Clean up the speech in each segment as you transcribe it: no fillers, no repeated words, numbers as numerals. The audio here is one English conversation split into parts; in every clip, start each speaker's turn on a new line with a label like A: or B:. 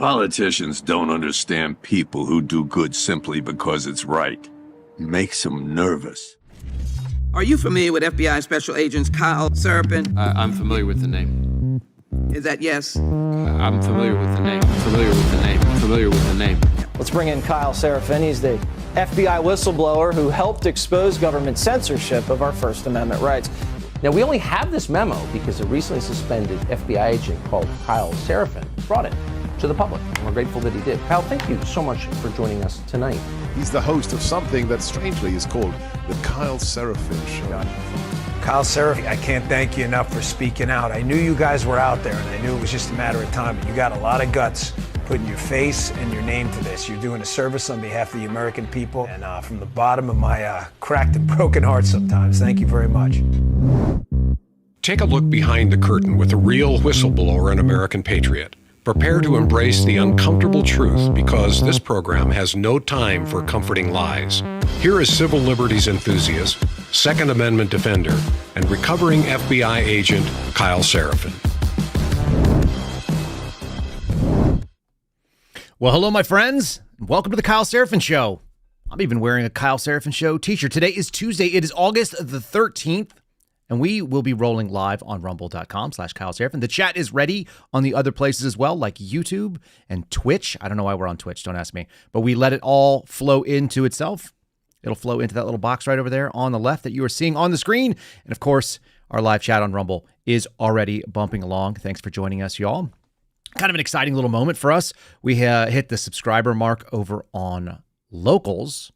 A: Politicians don't understand people who do good simply because it's right. It makes them nervous.
B: Are you familiar with FBI Special Agents Kyle Seraphin?
C: I'm familiar with the name.
B: Is that yes?
C: I'm familiar with the name. Familiar with the name. Familiar with the name.
D: Let's bring in Kyle Seraphin. He's the FBI whistleblower who helped expose government censorship of our First Amendment rights.
E: Now, we only have this memo because a recently suspended FBI agent called Kyle Seraphin brought it to the public, and we're grateful that he did. Kyle, thank you so much for joining us tonight.
F: He's the host of something that strangely is called the Kyle Seraphin Show.
G: Kyle Seraphin, I can't thank you enough for speaking out. I knew you guys were out there, and I knew it was just a matter of time, but you got a lot of guts putting your face and your name to this. You're doing a service on behalf of the American people, and from the bottom of my cracked and broken heart sometimes, thank you very much.
H: Take a look behind the curtain with a real whistleblower and American patriot. Prepare to embrace the uncomfortable truth because this program has no time for comforting lies. Here is civil liberties enthusiast, Second Amendment defender, and recovering FBI agent Kyle Seraphin.
I: Well, hello, my friends. Welcome to the Kyle Seraphin Show. I'm even wearing a Kyle Seraphin Show t-shirt. Today is Tuesday. It is August the 13th. And we will be rolling live on rumble.com/Kyle Seraphin. The chat is ready on the other places as well, like YouTube and Twitch. I don't know why we're on Twitch. Don't ask me. But we let it all flow into itself. It'll flow into that little box right over there on the left that you are seeing on the screen. And of course, our live chat on Rumble is already bumping along. Thanks for joining us, y'all. Kind of an exciting little moment for us. We hit the subscriber mark over on Locals.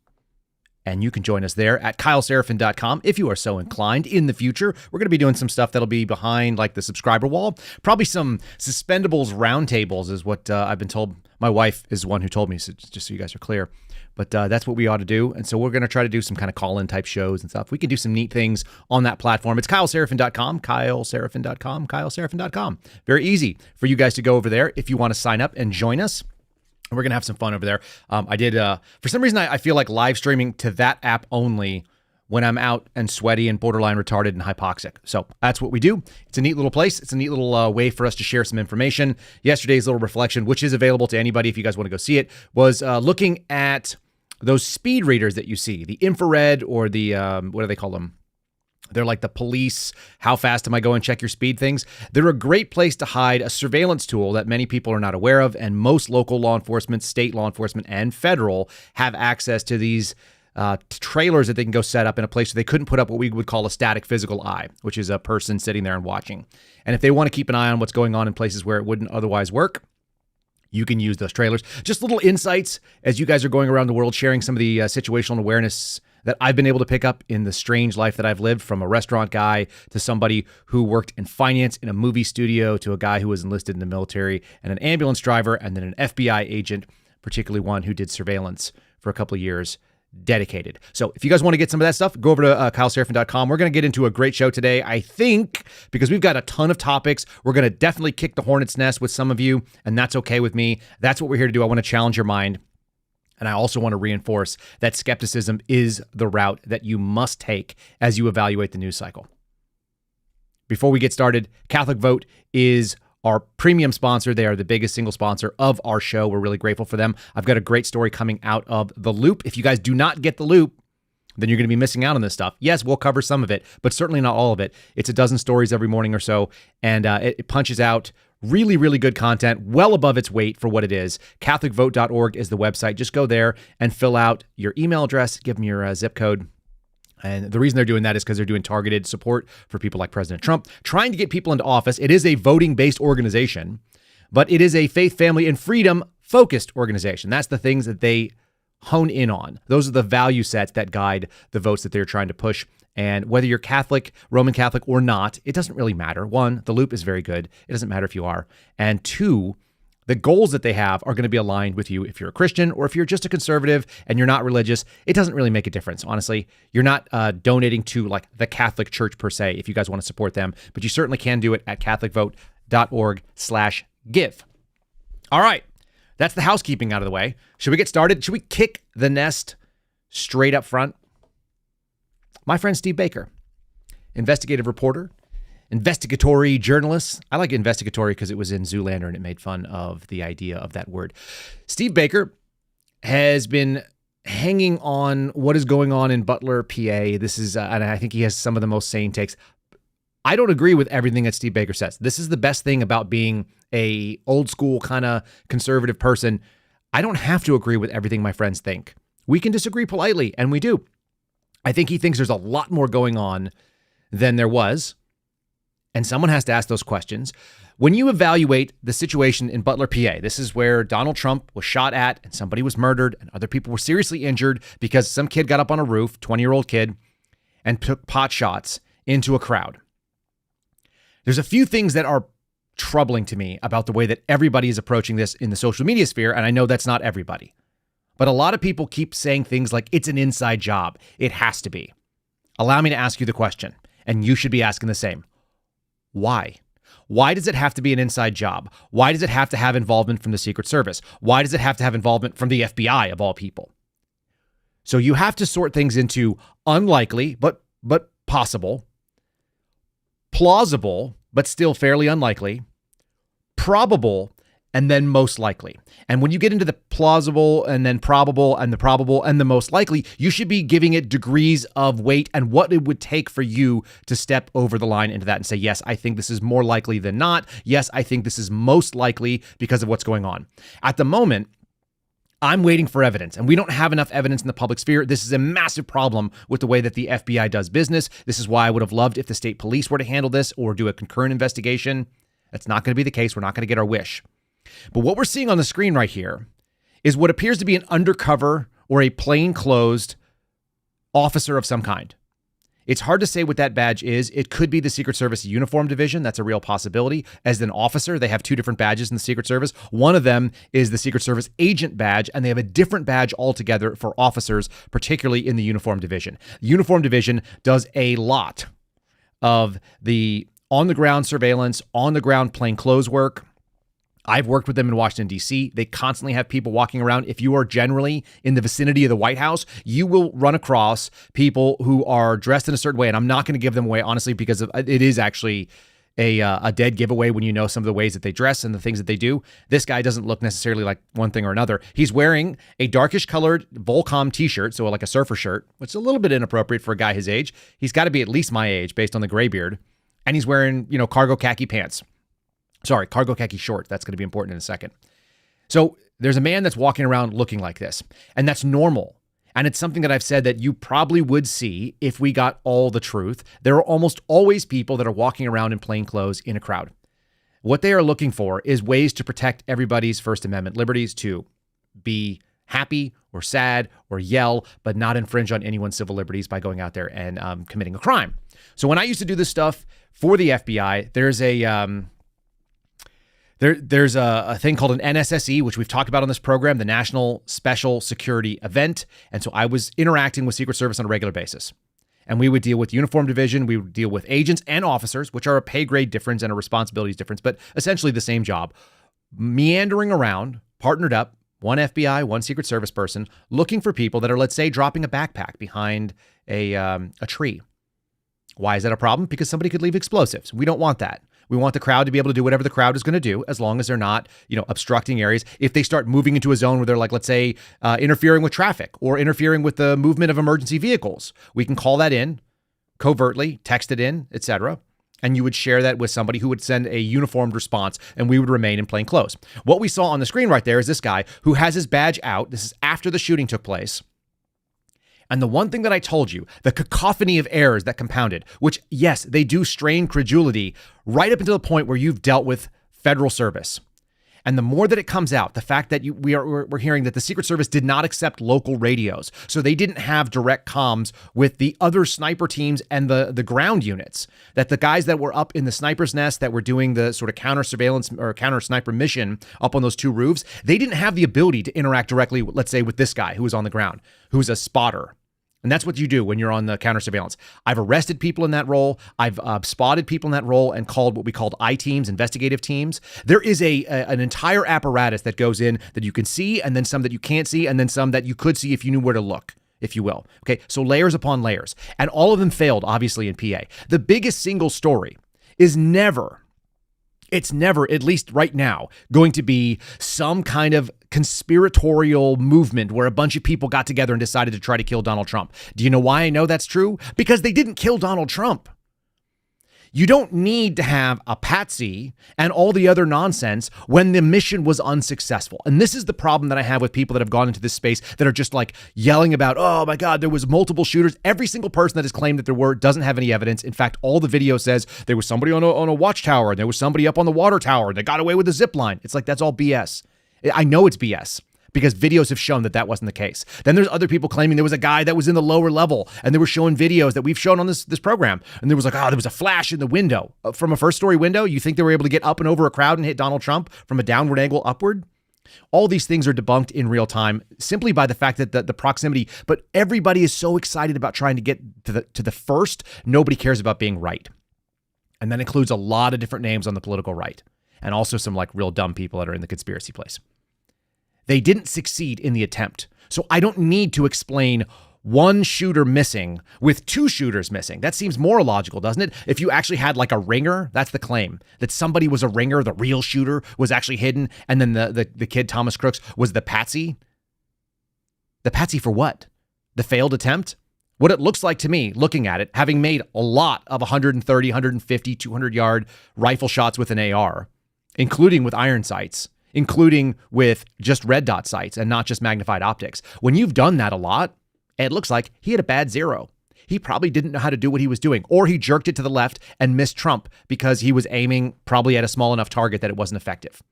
I: And you can join us there at kyleseraphin.com if you are so inclined. In the future, we're going to be doing some stuff that'll be behind like the subscriber wall. Probably some suspendables roundtables is what I've been told. My wife is the one who told me, so just so you guys are clear. But that's what we ought to do. And so we're going to try to do some kind of call-in type shows and stuff. We can do some neat things on that platform. It's kyleseraphin.com, kyleseraphin.com, kyleseraphin.com. Very easy for you guys to go over there if you want to sign up and join us. We're going to have some fun over there. I did, for some reason, I feel like live streaming to that app only when I'm out and sweaty and borderline retarded and hypoxic. So that's what we do. It's a neat little place. It's a neat little way for us to share some information. Yesterday's little reflection, which is available to anybody if you guys want to go see it, was looking at those speed readers that you see, the infrared or the, what do they call them? They're like the police, how fast am I going, check your speed things. They're a great place to hide a surveillance tool that many people are not aware of, and most local law enforcement, state law enforcement, and federal have access to these trailers that they can go set up in a place where they couldn't put up what we would call a static physical eye, which is a person sitting there and watching. And if they want to keep an eye on what's going on in places where it wouldn't otherwise work, you can use those trailers. Just little insights as you guys are going around the world sharing some of the situational awareness that I've been able to pick up in the strange life that I've lived, from a restaurant guy to somebody who worked in finance in a movie studio to a guy who was enlisted in the military and an ambulance driver and then an FBI agent, particularly one who did surveillance for a couple of years, dedicated. So if you guys want to get some of that stuff, go over to kyleseraphin.com. We're going to get into a great show today, I think, because we've got a ton of topics. We're going to definitely kick the hornet's nest with some of you, and that's okay with me. That's what we're here to do. I want to challenge your mind. And I also want to reinforce that skepticism is the route that you must take as you evaluate the news cycle. Before we get started, Catholic Vote is our premium sponsor. They are the biggest single sponsor of our show. We're really grateful for them. I've got a great story coming out of The Loop. If you guys do not get The Loop, then you're going to be missing out on this stuff. Yes, we'll cover some of it, but certainly not all of it. It's a dozen stories every morning or so, and it punches out really, really good content, well above its weight for what it is. CatholicVote.org is the website. Just go there and fill out your email address, give them your zip code. And the reason they're doing that is because they're doing targeted support for people like President Trump, trying to get people into office. It is a voting-based organization, but it is a faith, family, and freedom-focused organization. That's the things that they hone in on. Those are the value sets that guide the votes that they're trying to push. And whether you're Catholic, Roman Catholic, or not, it doesn't really matter. One, the Loop is very good. It doesn't matter if you are. And two, the goals that they have are going to be aligned with you if you're a Christian or if you're just a conservative and you're not religious. It doesn't really make a difference, honestly. You're not donating to like the Catholic Church per se if you guys want to support them, but you certainly can do it at catholicvote.org/give. All right, that's the housekeeping out of the way. Should we get started? Should we kick the nest straight up front? My friend Steve Baker, investigative reporter investigatory journalists. I like investigatory because it was in Zoolander and it made fun of the idea of that word. Steve Baker has been hanging on what is going on in Butler, PA. This is, and I think he has some of the most sane takes. I don't agree with everything that Steve Baker says. This is the best thing about being a old school kind of conservative person. I don't have to agree with everything my friends think. We can disagree politely, and we do. I think he thinks there's a lot more going on than there was, and someone has to ask those questions. When you evaluate the situation in Butler, PA, this is where Donald Trump was shot at and somebody was murdered and other people were seriously injured because some kid got up on a roof, 20-year-old kid, and took pot shots into a crowd. There's a few things that are troubling to me about the way that everybody is approaching this in the social media sphere, and I know that's not everybody. But a lot of people keep saying things like, it's an inside job. It has to be. Allow me to ask you the question, and you should be asking the same. Why? Why does it have to be an inside job? Why does it have to have involvement from the Secret Service? Why does it have to have involvement from the FBI, of all people? So you have to sort things into unlikely, but possible, plausible, but still fairly unlikely, probable, and then most likely. And when you get into the plausible and then probable and the most likely, you should be giving it degrees of weight and what it would take for you to step over the line into that and say, yes, I think this is more likely than not. Yes, I think this is most likely because of what's going on. At the moment, I'm waiting for evidence, and we don't have enough evidence in the public sphere. This is a massive problem with the way that the FBI does business. This is why I would have loved if the state police were to handle this or do a concurrent investigation. That's not going to be the case. We're not going to get our wish. But what we're seeing on the screen right here is what appears to be an undercover or a plainclothes officer of some kind. It's hard to say what that badge is. It could be the Secret Service Uniform Division. That's a real possibility. As an officer, they have two different badges in the Secret Service. One of them is the Secret Service Agent badge, and they have a different badge altogether for officers, particularly in the Uniform Division. The Uniform Division does a lot of the on-the-ground surveillance, on-the-ground plainclothes work. I've worked with them in Washington, D.C. They constantly have people walking around. If you are generally in the vicinity of the White House, you will run across people who are dressed in a certain way. And I'm not going to give them away, honestly, because it is actually a dead giveaway when you know some of the ways that they dress and the things that they do. This guy doesn't look necessarily like one thing or another. He's wearing a darkish colored Volcom t-shirt, so like a surfer shirt, which is a little bit inappropriate for a guy his age. He's got to be at least my age based on the gray beard. And he's wearing, cargo khaki pants. Sorry, cargo khaki shorts. That's going to be important in a second. So there's a man that's walking around looking like this, and that's normal. And it's something that I've said that you probably would see if we got all the truth. There are almost always people that are walking around in plain clothes in a crowd. What they are looking for is ways to protect everybody's First Amendment liberties, to be happy or sad or yell, but not infringe on anyone's civil liberties by going out there and committing a crime. So when I used to do this stuff for the FBI, there's a thing called an NSSE, which we've talked about on this program, the National Special Security Event. And so I was interacting with Secret Service on a regular basis. And we would deal with Uniform Division. We would deal with agents and officers, which are a pay grade difference and a responsibilities difference, but essentially the same job. Meandering around, partnered up, one FBI, one Secret Service person, looking for people that are, let's say, dropping a backpack behind a tree. Why is that a problem? Because somebody could leave explosives. We don't want that. We want the crowd to be able to do whatever the crowd is going to do, as long as they're not, obstructing areas. If they start moving into a zone where they're like, let's say, interfering with traffic or interfering with the movement of emergency vehicles, we can call that in covertly, text it in, etc. And you would share that with somebody who would send a uniformed response, and we would remain in plain clothes. What we saw on the screen right there is this guy who has his badge out. This is after the shooting took place. And the one thing that I told you, the cacophony of errors that compounded, which, yes, they do strain credulity right up until the point where you've dealt with federal service. And the more that it comes out, the fact that we're hearing that the Secret Service did not accept local radios. So they didn't have direct comms with the other sniper teams and the ground units, that the guys that were up in the sniper's nest that were doing the sort of counter surveillance or counter sniper mission up on those two roofs, they didn't have the ability to interact directly, let's say, with this guy who was on the ground, who's a spotter. And that's what you do when you're on the counter surveillance. I've arrested people in that role. I've spotted people in that role and called what we called I-teams, investigative teams. There is an entire apparatus that goes in that you can see, and then some that you can't see, and then some that you could see if you knew where to look, if you will. Okay, so layers upon layers. And all of them failed, obviously, in PA. The biggest single story is never, it's never, at least right now, going to be some kind of conspiratorial movement where a bunch of people got together and decided to try to kill Donald Trump. Do you know why I know that's true? Because they didn't kill Donald Trump. You don't need to have a patsy and all the other nonsense when the mission was unsuccessful. And this is the problem that I have with people that have gone into this space that are just like yelling about, oh my God, there was multiple shooters. Every single person that has claimed that there were doesn't have any evidence. In fact, all the video says there was somebody on a watchtower and there was somebody up on the water tower and they got away with a zip line. It's like, that's all BS. I know it's BS. Because videos have shown that that wasn't the case. Then there's other people claiming there was a guy that was in the lower level and they were showing videos that we've shown on this program. And there was like, oh, there was a flash in the window. From a first story window, you think they were able to get up and over a crowd and hit Donald Trump from a downward angle upward? All these things are debunked in real time simply by the fact that the proximity, but everybody is so excited about trying to get to the first, nobody cares about being right. And that includes a lot of different names on the political right and also some like real dumb people that are in the conspiracy place. They didn't succeed in the attempt. So I don't need to explain one shooter missing with two shooters missing. That seems more logical, doesn't it? If you actually had like a ringer, that's the claim, that somebody was a ringer, the real shooter was actually hidden, and then the kid, Thomas Crooks, was the patsy. The patsy for what? The failed attempt? What it looks like to me, looking at it, having made a lot of 130, 150, 200-yard rifle shots with an AR, including with iron sights, including with just red dot sights and not just magnified optics. When you've done that a lot, it looks like he had a bad zero. He probably didn't know how to do what he was doing, or he jerked it to the left and missed Trump because he was aiming probably at a small enough target that it wasn't effective.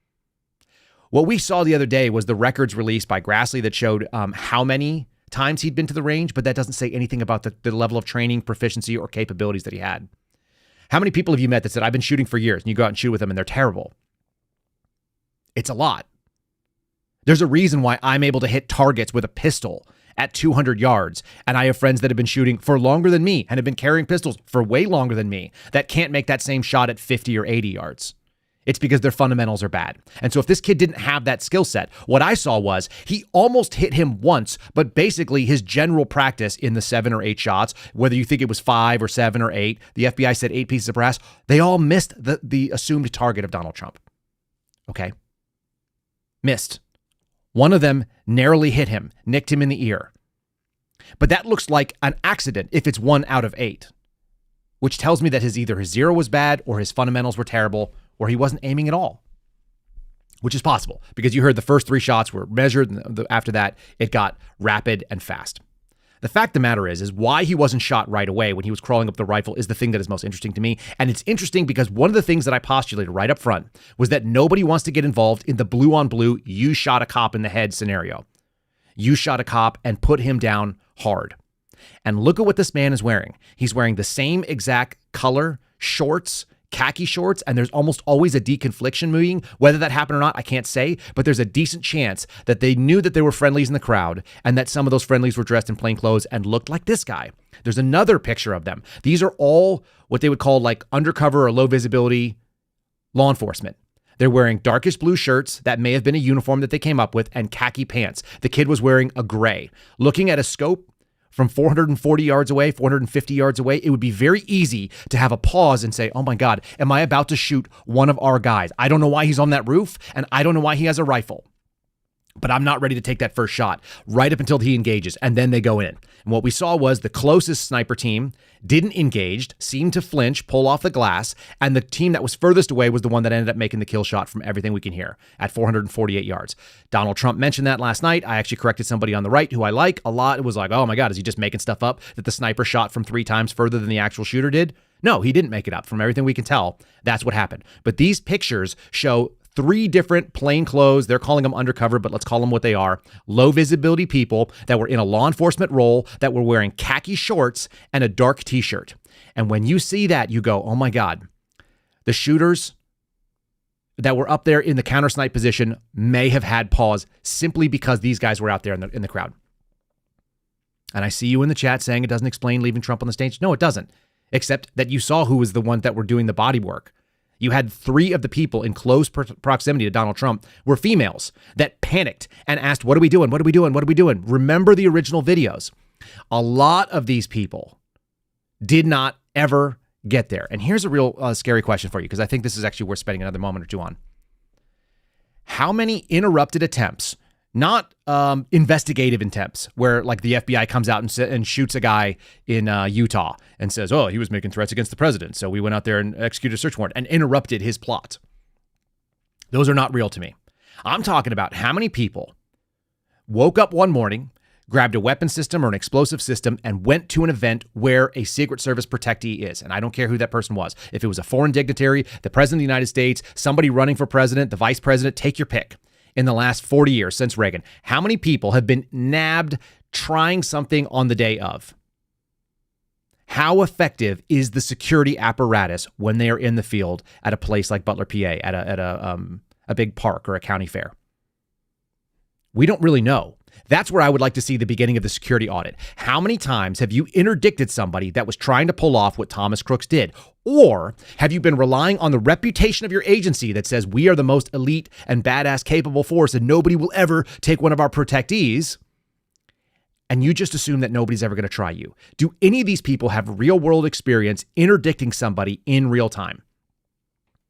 I: What we saw the other day was the records released by Grassley that showed how many times he'd been to the range, but that doesn't say anything about the level of training, proficiency, or capabilities that he had. How many people have you met that said, I've been shooting for years, and you go out and shoot with them and they're terrible? It's a lot. There's a reason why I'm able to hit targets with a pistol at 200 yards. And I have friends that have been shooting for longer than me and have been carrying pistols for way longer than me that can't make that same shot at 50 or 80 yards. It's because their fundamentals are bad. And so if this kid didn't have that skill set, what I saw was he almost hit him once, but basically his general practice in the 7 or 8 shots, whether you think it was 5 or 7 or 8, the FBI said 8 pieces of brass, they all missed the assumed target of Donald Trump. Okay? Missed. One of them narrowly hit him, nicked him in the ear. But that looks like an accident if it's 1 out of 8, which tells me that either his zero was bad or his fundamentals were terrible or he wasn't aiming at all, which is possible because you heard the first 3 shots were measured and after that it got rapid and fast. The fact of the matter is why he wasn't shot right away when he was crawling up the rifle is the thing that is most interesting to me. And it's interesting because one of the things that I postulated right up front was that nobody wants to get involved in the blue on blue, you shot a cop in the head scenario. You shot a cop and put him down hard. And look at what this man is wearing. He's wearing the same exact color shorts, khaki shorts, and there's almost always a deconfliction meeting. Whether that happened or not, I can't say, but there's a decent chance that they knew that there were friendlies in the crowd and that some of those friendlies were dressed in plain clothes and looked like this guy. There's another picture of them. These are all what they would call like undercover or low visibility law enforcement. They're wearing darkish blue shirts that may have been a uniform that they came up with and khaki pants. The kid was wearing a gray. Looking at a scope from 440 yards away, 450 yards away, it would be very easy to have a pause and say, oh my God, am I about to shoot one of our guys? I don't know why he's on that roof, and I don't know why he has a rifle. But I'm not ready to take that first shot right up until he engages, and then they go in. And what we saw was the closest sniper team didn't engage, seemed to flinch, pull off the glass, and the team that was furthest away was the one that ended up making the kill shot from everything we can hear at 448 yards. Donald Trump mentioned that last night. I actually corrected somebody on the right who I like a lot. It was like, oh my God, is he just making stuff up that the sniper shot from 3 times further than the actual shooter did? No, he didn't make it up. From everything we can tell, that's what happened. But these pictures show 3 different plainclothes, they're calling them undercover, but let's call them what they are, low visibility people that were in a law enforcement role that were wearing khaki shorts and a dark t-shirt. And when you see that, you go, oh my God, the shooters that were up there in the counter snipe position may have had pause simply because these guys were out there in the crowd. And I see you in the chat saying it doesn't explain leaving Trump on the stage. No, it doesn't, except that you saw who was the one that were doing the body work. You had 3 of the people in close proximity to Donald Trump were females that panicked and asked, what are we doing? What are we doing? What are we doing? Remember the original videos. A lot of these people did not ever get there. And here's a real scary question for you, because I think this is actually worth spending another moment or two on. How many interrupted attempts, not investigative attempts, where like the FBI comes out and shoots a guy in Utah and says, oh, he was making threats against the president, so we went out there and executed a search warrant and interrupted his plot. Those are not real to me. I'm talking about how many people woke up one morning, grabbed a weapon system or an explosive system, and went to an event where a Secret Service protectee is. And I don't care who that person was. If it was a foreign dignitary, the president of the United States, somebody running for president, the vice president, take your pick. In the last 40 years since Reagan, how many people have been nabbed trying something on the day of? How effective is the security apparatus when they are in the field at a place like Butler, PA, at a big park or a county fair? We don't really know. That's where I would like to see the beginning of the security audit. How many times have you interdicted somebody that was trying to pull off what Thomas Crooks did? Or have you been relying on the reputation of your agency that says we are the most elite and badass capable force and nobody will ever take one of our protectees? And you just assume that nobody's ever going to try you. Do any of these people have real world experience interdicting somebody in real time?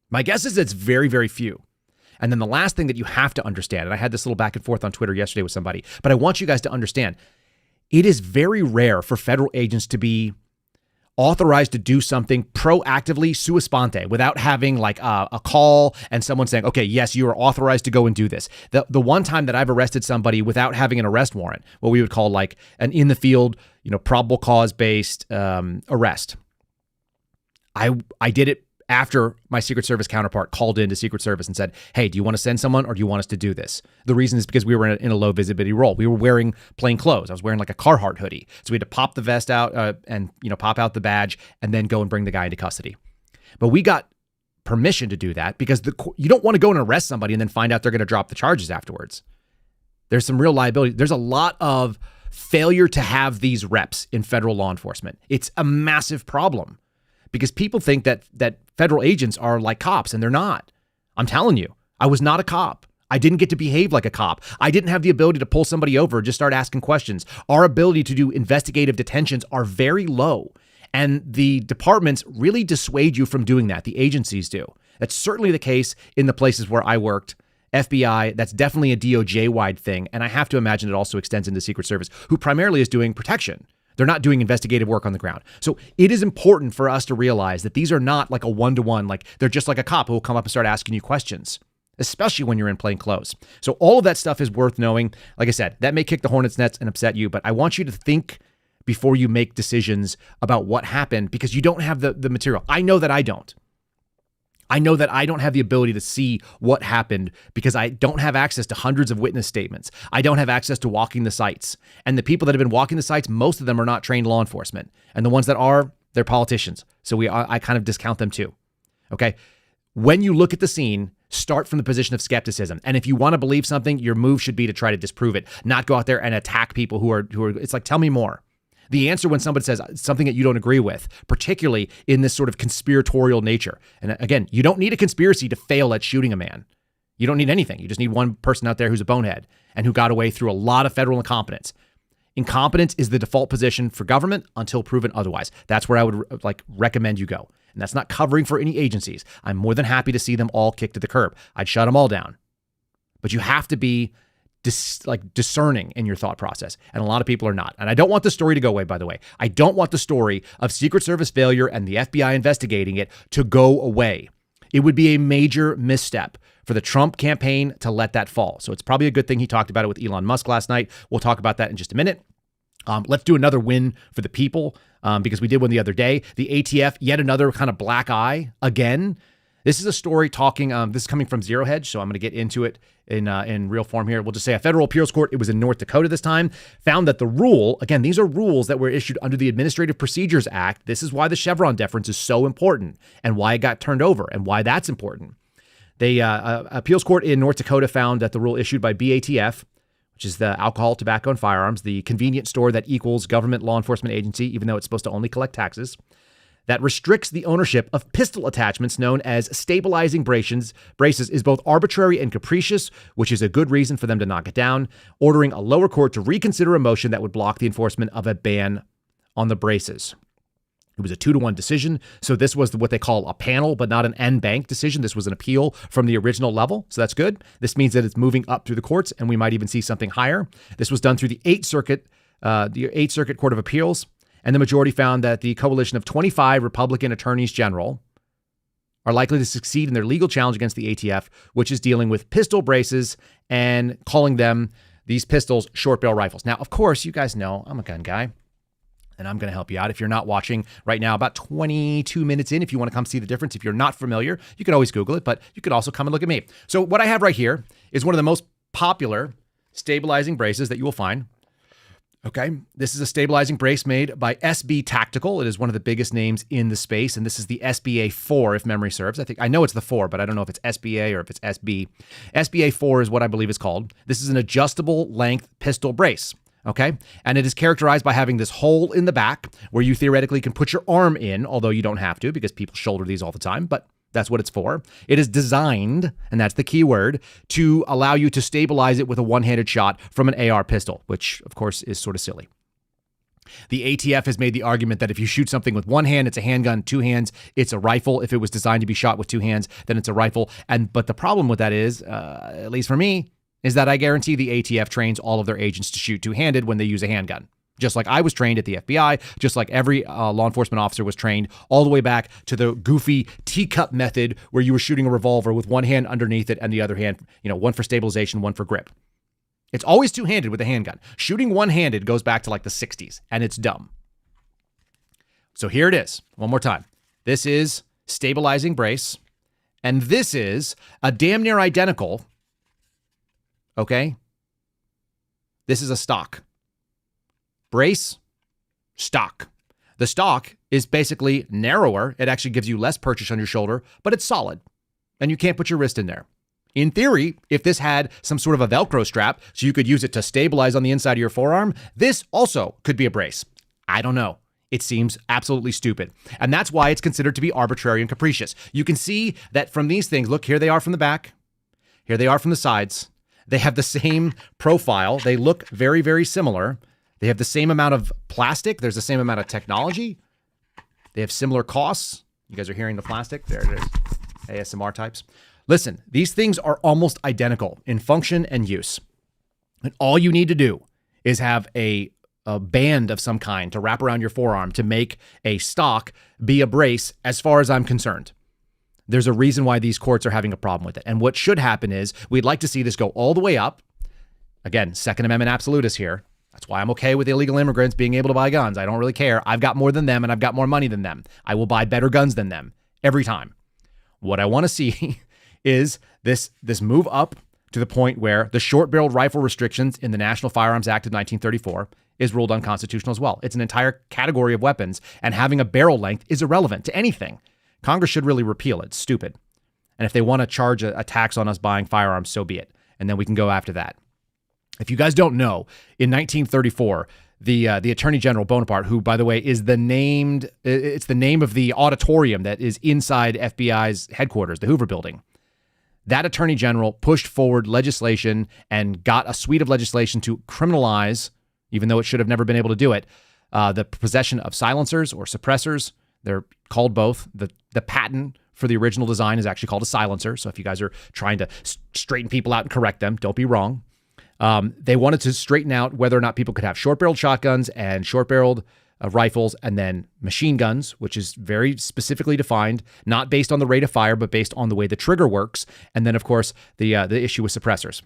I: My guess is it's very, very few. And then the last thing that you have to understand, and I had this little back and forth on Twitter yesterday with somebody, but I want you guys to understand, it is very rare for federal agents to be authorized to do something proactively sua sponte without having like a call and someone saying, okay, yes, you are authorized to go and do this. The one time that I've arrested somebody without having an arrest warrant, what we would call like an in the field, probable cause based arrest. I did it after my Secret Service counterpart called into Secret Service and said, hey, do you want to send someone or do you want us to do this? The reason is because we were in a low visibility role. We were wearing plain clothes. I was wearing like a Carhartt hoodie. So we had to pop the vest out and pop out the badge and then go and bring the guy into custody. But we got permission to do that because you don't want to go and arrest somebody and then find out they're going to drop the charges afterwards. There's some real liability. There's a lot of failure to have these reps in federal law enforcement. It's a massive problem. Because people think that federal agents are like cops, and they're not. I'm telling you, I was not a cop. I didn't get to behave like a cop. I didn't have the ability to pull somebody over and just start asking questions. Our ability to do investigative detentions are very low, and the departments really dissuade you from doing that. The agencies do. That's certainly the case in the places where I worked. FBI, that's definitely a DOJ-wide thing, and I have to imagine it also extends into Secret Service, who primarily is doing protection. They're not doing investigative work on the ground. So it is important for us to realize that these are not like a one-to-one, like they're just like a cop who will come up and start asking you questions, especially when you're in plain clothes. So all of that stuff is worth knowing. Like I said, that may kick the hornet's nest and upset you, but I want you to think before you make decisions about what happened because you don't have the material. I know that I don't. I know that I don't have the ability to see what happened because I don't have access to hundreds of witness statements. I don't have access to walking the sites. And the people that have been walking the sites, most of them are not trained law enforcement. And the ones that are, they're politicians. So I kind of discount them too. Okay. When you look at the scene, start from the position of skepticism. And if you want to believe something, your move should be to try to disprove it, not go out there and attack people who are, it's like, tell me more. The answer when somebody says something that you don't agree with, particularly in this sort of conspiratorial nature. And again, you don't need a conspiracy to fail at shooting a man. You don't need anything. You just need one person out there who's a bonehead and who got away through a lot of federal incompetence. Incompetence is the default position for government until proven otherwise. That's where I would recommend you go. And that's not covering for any agencies. I'm more than happy to see them all kicked to the curb. I'd shut them all down. But you have to be discerning in your thought process. And a lot of people are not. And I don't want the story to go away, by the way. I don't want the story of Secret Service failure and the FBI investigating it to go away. It would be a major misstep for the Trump campaign to let that fall. So it's probably a good thing he talked about it with Elon Musk last night. We'll talk about that in just a minute. Let's do another win for the people because we did one the other day. The ATF, yet another kind of black eye again. This is a story talking, this is coming from Zero Hedge, so I'm going to get into it in real form here. We'll just say a federal appeals court, it was in North Dakota this time, found that the rule, again, these are rules that were issued under the Administrative Procedures Act. This is why the Chevron deference is so important and why it got turned over and why that's important. The appeals court in North Dakota found that the rule issued by BATF, which is the Alcohol, Tobacco, and Firearms, the convenience store that equals government law enforcement agency, even though it's supposed to only collect taxes, that restricts the ownership of pistol attachments known as stabilizing braces is both arbitrary and capricious, which is a good reason for them to knock it down, ordering a lower court to reconsider a motion that would block the enforcement of a ban on the braces. It was a 2-1 decision. So this was what they call a panel, but not an en banc decision. This was an appeal from the original level. So that's good. This means that it's moving up through the courts, and we might even see something higher. This was done through the 8th Circuit Court of Appeals. And the majority found that the coalition of 25 Republican attorneys general are likely to succeed in their legal challenge against the ATF, which is dealing with pistol braces and calling them, these pistols, short barrel rifles. Now, of course, you guys know I'm a gun guy, and I'm going to help you out. If you're not watching right now, about 22 minutes in, if you want to come see the difference, if you're not familiar, you can always Google it, but you could also come and look at me. So what I have right here is one of the most popular stabilizing braces that you will find. Okay, this is a stabilizing brace made by SB Tactical. It is one of the biggest names in the space, and this is the SBA 4, if memory serves. I know it's the 4, but I don't know if it's SBA or if it's SB. SBA 4 is what I believe it's called. This is an adjustable length pistol brace. Okay. And it is characterized by having this hole in the back where you theoretically can put your arm in, although you don't have to because people shoulder these all the time, but that's what it's for. It is designed, and that's the key word, to allow you to stabilize it with a one-handed shot from an AR pistol, which of course is sort of silly. The ATF has made the argument that if you shoot something with one hand, it's a handgun, 2 hands, it's a rifle. If it was designed to be shot with 2 hands, then it's a rifle. But the problem with that is, at least for me, is that I guarantee the ATF trains all of their agents to shoot 2-handed when they use a handgun. Just like I was trained at the FBI, just like every law enforcement officer was trained all the way back to the goofy teacup method where you were shooting a revolver with one hand underneath it and the other hand, one for stabilization, one for grip. It's always 2-handed with a handgun. Shooting one-handed goes back to like the 60s, and it's dumb. So here it is, one more time. This is stabilizing brace, and this is a damn near identical. Okay. This is a stock. Brace, stock. The stock is basically narrower. It actually gives you less purchase on your shoulder, but it's solid. And you can't put your wrist in there. In theory, if this had some sort of a Velcro strap, so you could use it to stabilize on the inside of your forearm, this also could be a brace. I don't know. It seems absolutely stupid. And that's why it's considered to be arbitrary and capricious. You can see that from these things, look, here they are from the back. Here they are from the sides. They have the same profile. They look very, very similar. They have the same amount of plastic. There's the same amount of technology. They have similar costs. You guys are hearing the plastic? There it is. ASMR types. Listen, these things are almost identical in function and use. And all you need to do is have a band of some kind to wrap around your forearm to make a stock be a brace, as far as I'm concerned. There's a reason why these courts are having a problem with it. And what should happen is we'd like to see this go all the way up. Again, Second Amendment absolutists here. That's why I'm okay with illegal immigrants being able to buy guns. I don't really care. I've got more than them and I've got more money than them. I will buy better guns than them every time. What I want to see is this move up to the point where the short-barreled rifle restrictions in the National Firearms Act of 1934 is ruled unconstitutional as well. It's an entire category of weapons, and having a barrel length is irrelevant to anything. Congress should really repeal it. It's stupid. And if they want to charge a tax on us buying firearms, so be it. And then we can go after that. If you guys don't know, in 1934, the Attorney General Bonaparte, who, by the way, is the name of the auditorium that is inside FBI's headquarters, the Hoover Building. That Attorney General pushed forward legislation and got a suite of legislation to criminalize, even though it should have never been able to do it, the possession of silencers or suppressors. They're called both. The patent for the original design is actually called a silencer. So if you guys are trying to straighten people out and correct them, don't be wrong. They wanted to straighten out whether or not people could have short-barreled shotguns and short-barreled rifles, and then machine guns, which is very specifically defined, not based on the rate of fire, but based on the way the trigger works. And then, of course, the issue with suppressors.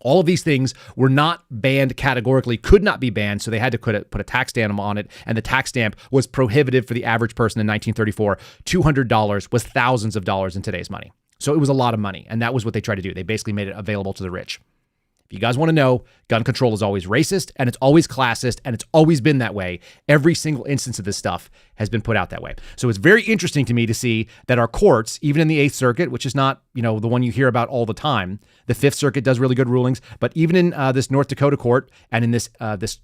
I: All of these things were not banned categorically, could not be banned, so they had to put a tax stamp on it, and the tax stamp was prohibitive for the average person in 1934. $200 was thousands of dollars in today's money. So it was a lot of money, and that was what they tried to do. They basically made it available to the rich. If you guys want to know, gun control is always racist, and it's always classist, and it's always been that way. Every single instance of this stuff has been put out that way. So it's very interesting to me to see that our courts, even in the 8th Circuit, which is not, the one you hear about all the time, the 5th Circuit does really good rulings, but even in this North Dakota court and in this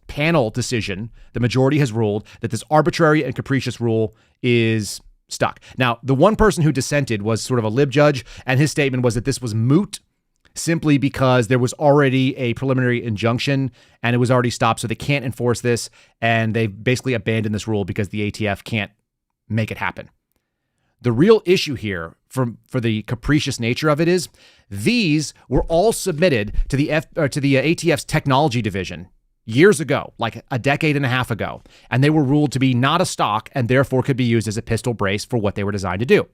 I: panel decision, the majority has ruled that this arbitrary and capricious rule is stuck. Now, the one person who dissented was sort of a lib judge, and his statement was that this was moot, simply because there was already a preliminary injunction and it was already stopped, so they can't enforce this, and they basically abandoned this rule because the ATF can't make it happen. The real issue here for the capricious nature of it is these were all submitted to the ATF's technology division years ago, like a decade and a half ago, and they were ruled to be not a stock and therefore could be used as a pistol brace for what they were designed to do.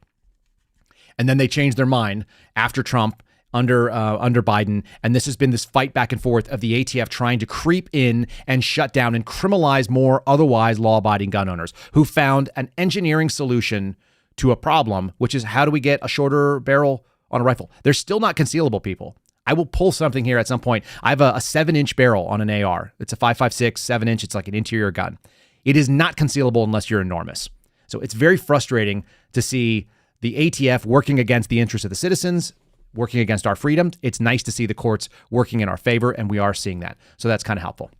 I: And then they changed their mind after Trump, under Biden, and this has been this fight back and forth of the ATF trying to creep in and shut down and criminalize more otherwise law-abiding gun owners who found an engineering solution to a problem, which is how do we get a shorter barrel on a rifle? They're still not concealable, people. I will pull something here at some point. I have a 7-inch barrel on an AR. It's a 5.56, 7-inch. It's like an interior gun. It is not concealable unless you're enormous. So it's very frustrating to see the ATF working against the interests of the citizens, working against our freedom. It's nice to see the courts working in our favor, and we are seeing that. So that's kind of helpful.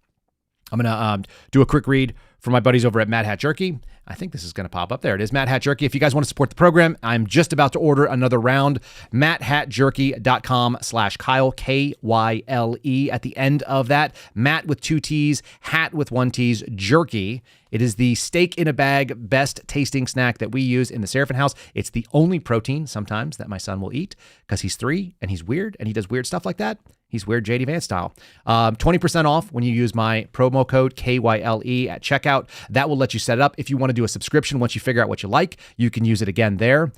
I: I'm going to do a quick read for my buddies over at Mad Hat Jerky. I think this is going to pop up. There it is, Mad Hat Jerky. If you guys want to support the program, I'm just about to order another round. MattHatJerky.com/Kyle, Kyle. At the end of that, Matt with 2 T's, hat with 1 T's, jerky. It is the steak in a bag, best tasting snack that we use in the Seraphin house. It's the only protein sometimes that my son will eat because he's 3 and he's weird and he does weird stuff like that. He's weird JD Vance style. 20% off when you use my promo code KYLE at checkout. That will let you set it up. If you want to do a subscription, once you figure out what you like, you can use it again there.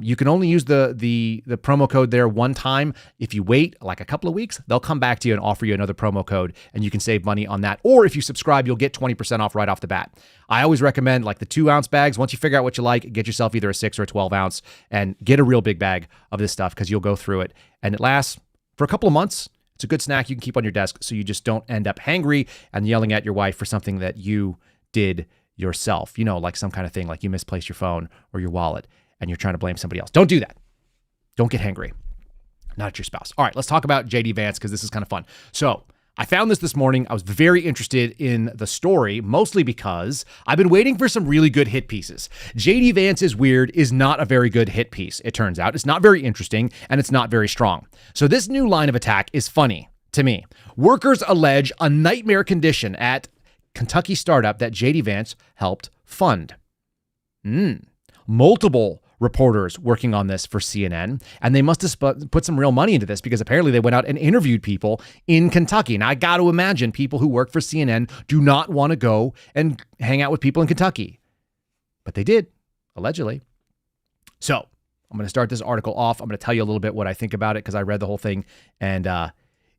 I: You can only use the promo code there one time. If you wait like a couple of weeks, they'll come back to you and offer you another promo code and you can save money on that. Or if you subscribe, you'll get 20% off right off the bat. I always recommend like the 2-ounce bags. Once you figure out what you like, get yourself either a 6 or a 12 ounce and get a real big bag of this stuff because you'll go through it and it lasts for a couple of months. It's a good snack you can keep on your desk so you just don't end up hangry and yelling at your wife for something that you did yourself. You know, like some kind of thing, like you misplaced your phone or your wallet and you're trying to blame somebody else. Don't do that. Don't get hangry. Not at your spouse. All right, let's talk about JD Vance because this is kind of fun. So I found this morning. I was very interested in the story, mostly because I've been waiting for some really good hit pieces. JD Vance's Weird is not a very good hit piece, it turns out. It's not very interesting, and it's not very strong. So this new line of attack is funny to me. Workers allege a nightmare condition at Kentucky startup that JD Vance helped fund. Multiple reporters working on this for CNN, and they must have put some real money into this because apparently they went out and interviewed people in Kentucky. And I got to imagine people who work for CNN do not want to go and hang out with people in Kentucky. But they did, allegedly. So I'm going to start this article off. I'm going to tell you a little bit what I think about it because I read the whole thing, and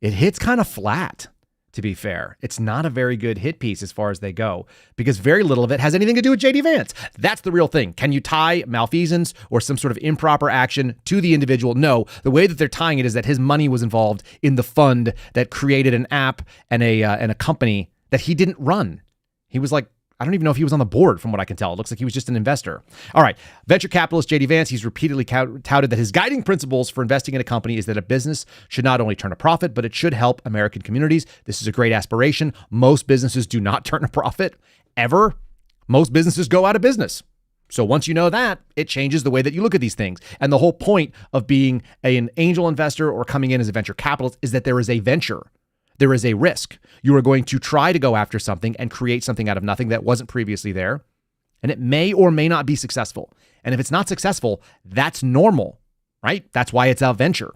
I: it hits kind of flat. To be fair, it's not a very good hit piece as far as they go because very little of it has anything to do with JD Vance. That's the real thing. Can you tie malfeasance or some sort of improper action to the individual? No. The way that they're tying it is that his money was involved in the fund that created an app and a company that he didn't run. He was like, I don't even know if he was on the board from what I can tell. It looks like he was just an investor. All right. Venture capitalist JD Vance, he's repeatedly touted that his guiding principles for investing in a company is that a business should not only turn a profit, but it should help American communities. This is a great aspiration. Most businesses do not turn a profit ever. Most businesses go out of business. So once you know that, it changes the way that you look at these things. And the whole point of being an angel investor or coming in as a venture capitalist is that there is a venture. There is a risk. You are going to try to go after something and create something out of nothing that wasn't previously there. And it may or may not be successful. And if it's not successful, that's normal, right? That's why it's a venture.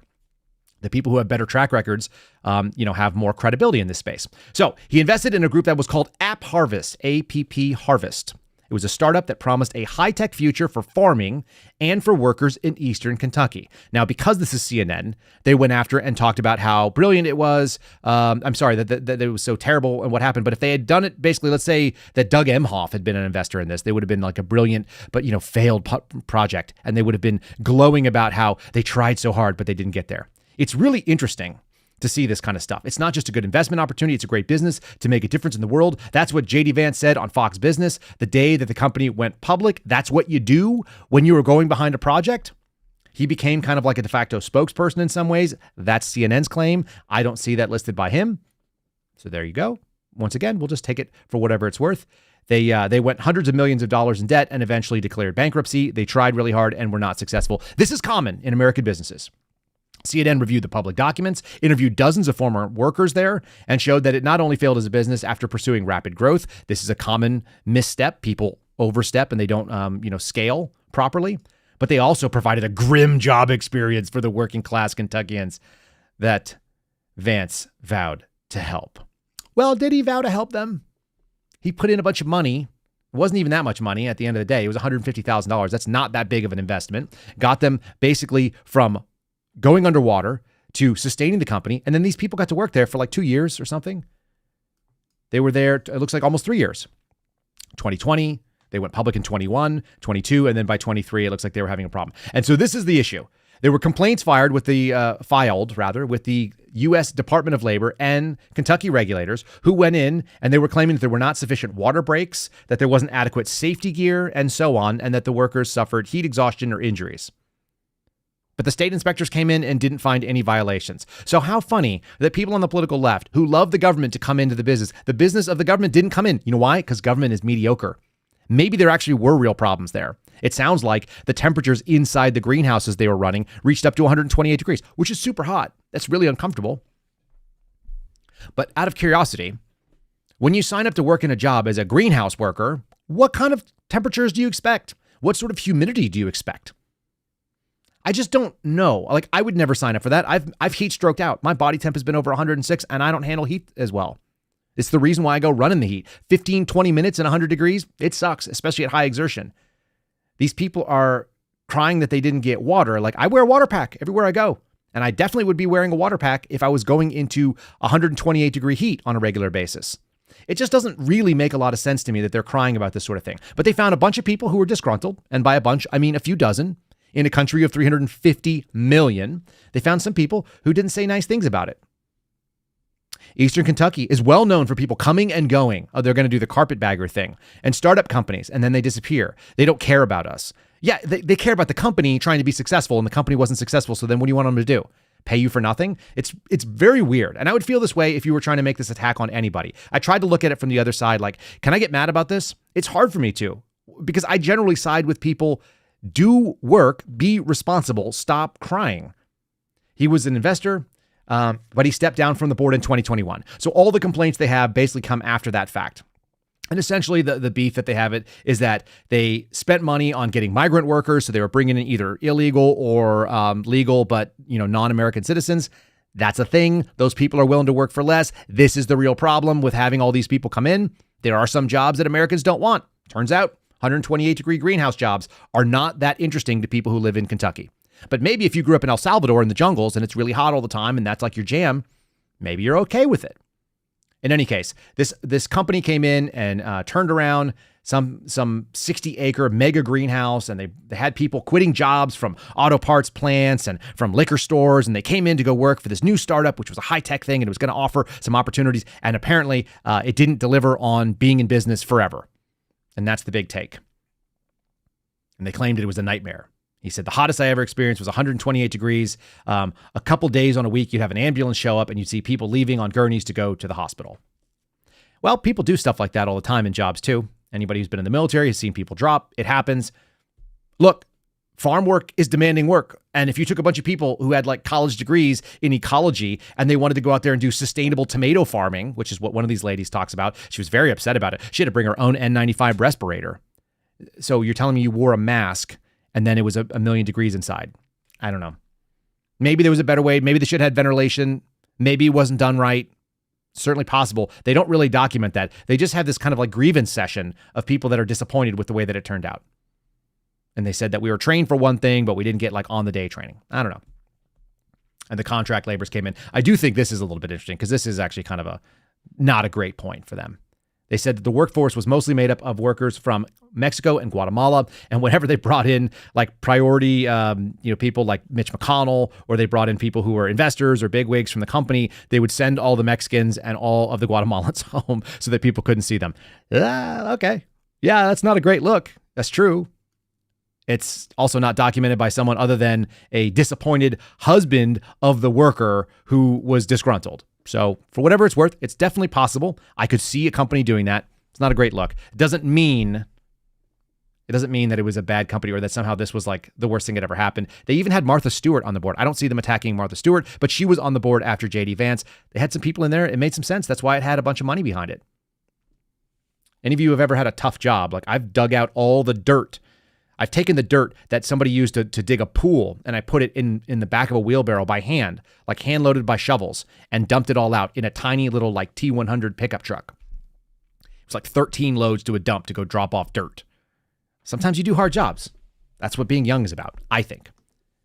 I: The people who have better track records, have more credibility in this space. So he invested in a group that was called App Harvest, APP Harvest. It was a startup that promised a high-tech future for farming and for workers in Eastern Kentucky. Now, because this is CNN, they went after and talked about how brilliant it was. I'm sorry that it was so terrible and what happened. But if they had done it, basically, let's say that Doug Emhoff had been an investor in this, they would have been like a brilliant but failed project, and they would have been glowing about how they tried so hard but they didn't get there. It's really interesting to see this kind of stuff. It's not just a good investment opportunity. It's a great business to make a difference in the world. That's what JD Vance said on Fox Business the day that the company went public. That's what you do when you were going behind a project. He became kind of like a de facto spokesperson in some ways. That's CNN's claim. I don't see that listed by him. So there you go. Once again, we'll just take it for whatever it's worth. They went hundreds of millions of dollars in debt and eventually declared bankruptcy. They tried really hard and were not successful. This is common in American businesses. CNN reviewed the public documents, interviewed dozens of former workers there, and showed that it not only failed as a business after pursuing rapid growth. This is a common misstep. People overstep and they don't, scale properly. But they also provided a grim job experience for the working class Kentuckians that Vance vowed to help. Well, did he vow to help them? He put in a bunch of money. It wasn't even that much money at the end of the day. It was $150,000. That's not that big of an investment. Got them basically from going underwater to sustaining the company. And then these people got to work there for like 2 years or something. They were there, it looks like almost 3 years. 2020, they went public in 21, 22, and then by 23, it looks like they were having a problem. And so this is the issue. There were complaints filed with the U.S. Department of Labor and Kentucky regulators who went in and they were claiming that there were not sufficient water breaks, that there wasn't adequate safety gear, and so on, and that the workers suffered heat exhaustion or injuries. But the state inspectors came in and didn't find any violations. So how funny that people on the political left who love the government to come into the business of the government didn't come in. You know why? Because government is mediocre. Maybe there actually were real problems there. It sounds like the temperatures inside the greenhouses they were running reached up to 128 degrees, which is super hot. That's really uncomfortable. But out of curiosity, when you sign up to work in a job as a greenhouse worker, what kind of temperatures do you expect? What sort of humidity do you expect? I just don't know. Like, I would never sign up for that. I've heat stroked out. My body temp has been over 106 and I don't handle heat as well. It's the reason why I go run in the heat. 15, 20 minutes and 100 degrees, it sucks, especially at high exertion. These people are crying that they didn't get water. Like, I wear a water pack everywhere I go. And I definitely would be wearing a water pack if I was going into 128 degree heat on a regular basis. It just doesn't really make a lot of sense to me that they're crying about this sort of thing. But they found a bunch of people who were disgruntled. And by a bunch, I mean a few dozen. In a country of 350 million, they found some people who didn't say nice things about it. Eastern Kentucky is well known for people coming and going. Oh, they're going to do the carpetbagger thing and startup companies, and then they disappear. They don't care about us. Yeah, they care about the company trying to be successful, and the company wasn't successful. So then what do you want them to do? Pay you for nothing? It's very weird. And I would feel this way if you were trying to make this attack on anybody. I tried to look at it from the other side. Like, can I get mad about this? It's hard for me to, because I generally side with people. Do work, be responsible, stop crying. He was an investor. But he stepped down from the board in 2021. So all the complaints they have basically come after that fact. And essentially the beef that they have it is that they spent money on getting migrant workers. So they were bringing in either illegal or legal, but non-American citizens. That's a thing. Those people are willing to work for less. This is the real problem with having all these people come in. There are some jobs that Americans don't want. Turns out 128 degree greenhouse jobs are not that interesting to people who live in Kentucky. But maybe if you grew up in El Salvador in the jungles and it's really hot all the time and that's like your jam, maybe you're okay with it. In any case, this company came in and turned around some 60-acre mega greenhouse, and they had people quitting jobs from auto parts plants and from liquor stores, and they came in to go work for this new startup, which was a high-tech thing, and it was going to offer some opportunities. And apparently, it didn't deliver on being in business forever. And that's the big take. And they claimed it was a nightmare. He said, the hottest I ever experienced was 128 degrees. A couple days on a week, you'd have an ambulance show up and you'd see people leaving on gurneys to go to the hospital. Well, people do stuff like that all the time in jobs too. Anybody who's been in the military has seen people drop. It happens. Look, farm work is demanding work. And if you took a bunch of people who had like college degrees in ecology and they wanted to go out there and do sustainable tomato farming, which is what one of these ladies talks about, she was very upset about it. She had to bring her own N95 respirator. So you're telling me you wore a mask and then it was a million degrees inside. I don't know. Maybe there was a better way. Maybe they should have had ventilation. Maybe it wasn't done right. Certainly possible. They don't really document that. They just have this kind of like grievance session of people that are disappointed with the way that it turned out. And they said that we were trained for one thing, but we didn't get like on the day training. I don't know. And the contract laborers came in. I do think this is a little bit interesting because this is actually kind of not a great point for them. They said that the workforce was mostly made up of workers from Mexico and Guatemala. And whenever they brought in like priority, people like Mitch McConnell, or they brought in people who were investors or bigwigs from the company, they would send all the Mexicans and all of the Guatemalans home so that people couldn't see them. Okay. Yeah, that's not a great look. That's true. It's also not documented by someone other than a disappointed husband of the worker who was disgruntled. So for whatever it's worth, it's definitely possible. I could see a company doing that. It's not a great look. It doesn't mean that it was a bad company or that somehow this was like the worst thing that ever happened. They even had Martha Stewart on the board. I don't see them attacking Martha Stewart, but she was on the board after JD Vance. They had some people in there. It made some sense. That's why it had a bunch of money behind it. Any of you who have ever had a tough job, like I've dug out all the dirt. I've taken the dirt that somebody used to dig a pool and I put it in the back of a wheelbarrow by hand, like hand loaded by shovels, and dumped it all out in a tiny little like T100 pickup truck. It was like 13 loads to a dump to go drop off dirt. Sometimes you do hard jobs. That's what being young is about, I think.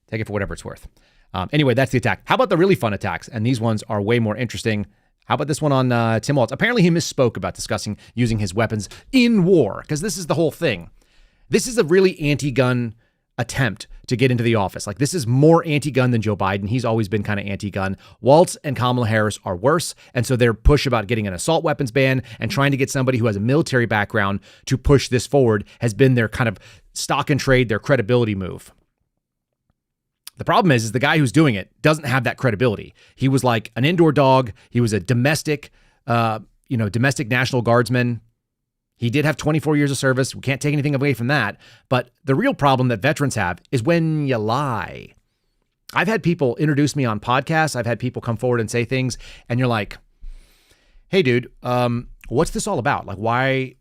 I: Take it for whatever it's worth. Anyway, that's the attack. How about the really fun attacks? And these ones are way more interesting. How about this one on Tim Walz? Apparently he misspoke about discussing using his weapons in war, because this is the whole thing. This is a really anti-gun attempt to get into the office. Like, this is more anti-gun than Joe Biden. He's always been kind of anti-gun. Walz and Kamala Harris are worse. And so their push about getting an assault weapons ban and trying to get somebody who has a military background to push this forward has been their kind of stock and trade, their credibility move. The problem is the guy who's doing it doesn't have that credibility. He was like an indoor dog. He was a domestic National Guardsman. He did have 24 years of service. We can't take anything away from that. But the real problem that veterans have is when you lie. I've had people introduce me on podcasts. I've had people come forward and say things, and you're like, hey, dude, what's this all about? Like, why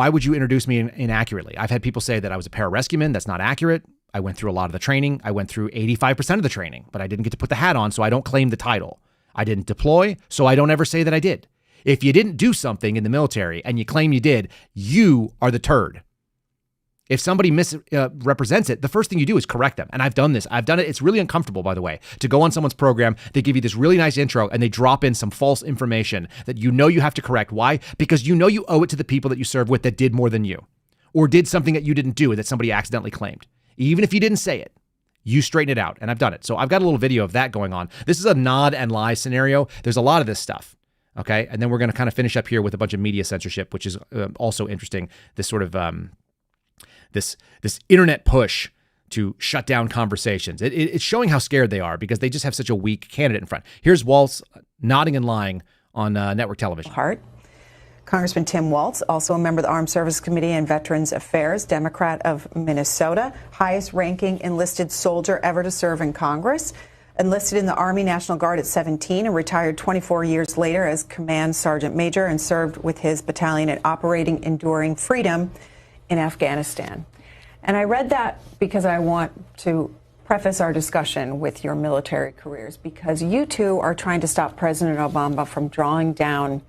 I: would you introduce me inaccurately? I've had people say that I was a pararescueman. That's not accurate. I went through a lot of the training. I went through 85% of the training, but I didn't get to put the hat on, so I don't claim the title. I didn't deploy, so I don't ever say that I did. If you didn't do something in the military and you claim you did, you are the turd. If somebody misrepresents it, the first thing you do is correct them. And I've done this. I've done it. It's really uncomfortable, by the way, to go on someone's program. They give you this really nice intro and they drop in some false information that you know you have to correct. Why? Because you know you owe it to the people that you serve with that did more than you, or did something that you didn't do that somebody accidentally claimed. Even if you didn't say it, you straighten it out. And I've done it. So I've got a little video of that going on. This is a nod and lie scenario. There's a lot of this stuff. Okay. And then we're going to kind of finish up here with a bunch of media censorship, which is also interesting. This sort of this internet push to shut down conversations. It's showing how scared they are because they just have such a weak candidate in front. Here's Walz nodding and lying on network television.
J: Congressman Tim Walz, also a member of the Armed Services Committee and Veterans Affairs, Democrat of Minnesota, highest ranking enlisted soldier ever to serve in Congress. Enlisted in the Army National Guard at 17 and retired 24 years later as Command Sergeant Major and served with his battalion at Operating Enduring Freedom in Afghanistan. And I read that because I want to preface our discussion with your military careers, because you two are trying to stop President Obama from drawing down.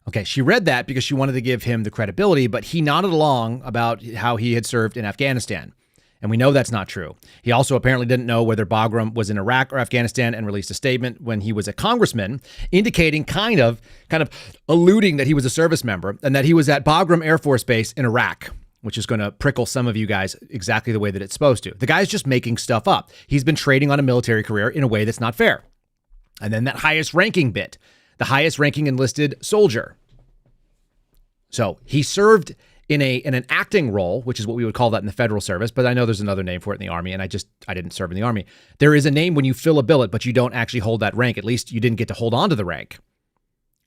I: Okay, she read that because she wanted to give him the credibility, but he nodded along about how he had served in Afghanistan. And we know that's not true. He also apparently didn't know whether Bagram was in Iraq or Afghanistan and released a statement when he was a congressman, indicating kind of alluding that he was a service member and that he was at Bagram Air Force Base in Iraq, which is going to prickle some of you guys exactly the way that it's supposed to. The guy's just making stuff up. He's been trading on a military career in a way that's not fair. And then that highest ranking bit, the highest ranking enlisted soldier. So he served in an acting role, which is what we would call that in the federal service, but I know there's another name for it in the Army, and I didn't serve in the Army. There is a name when you fill a billet, but you don't actually hold that rank. At least you didn't get to hold on to the rank.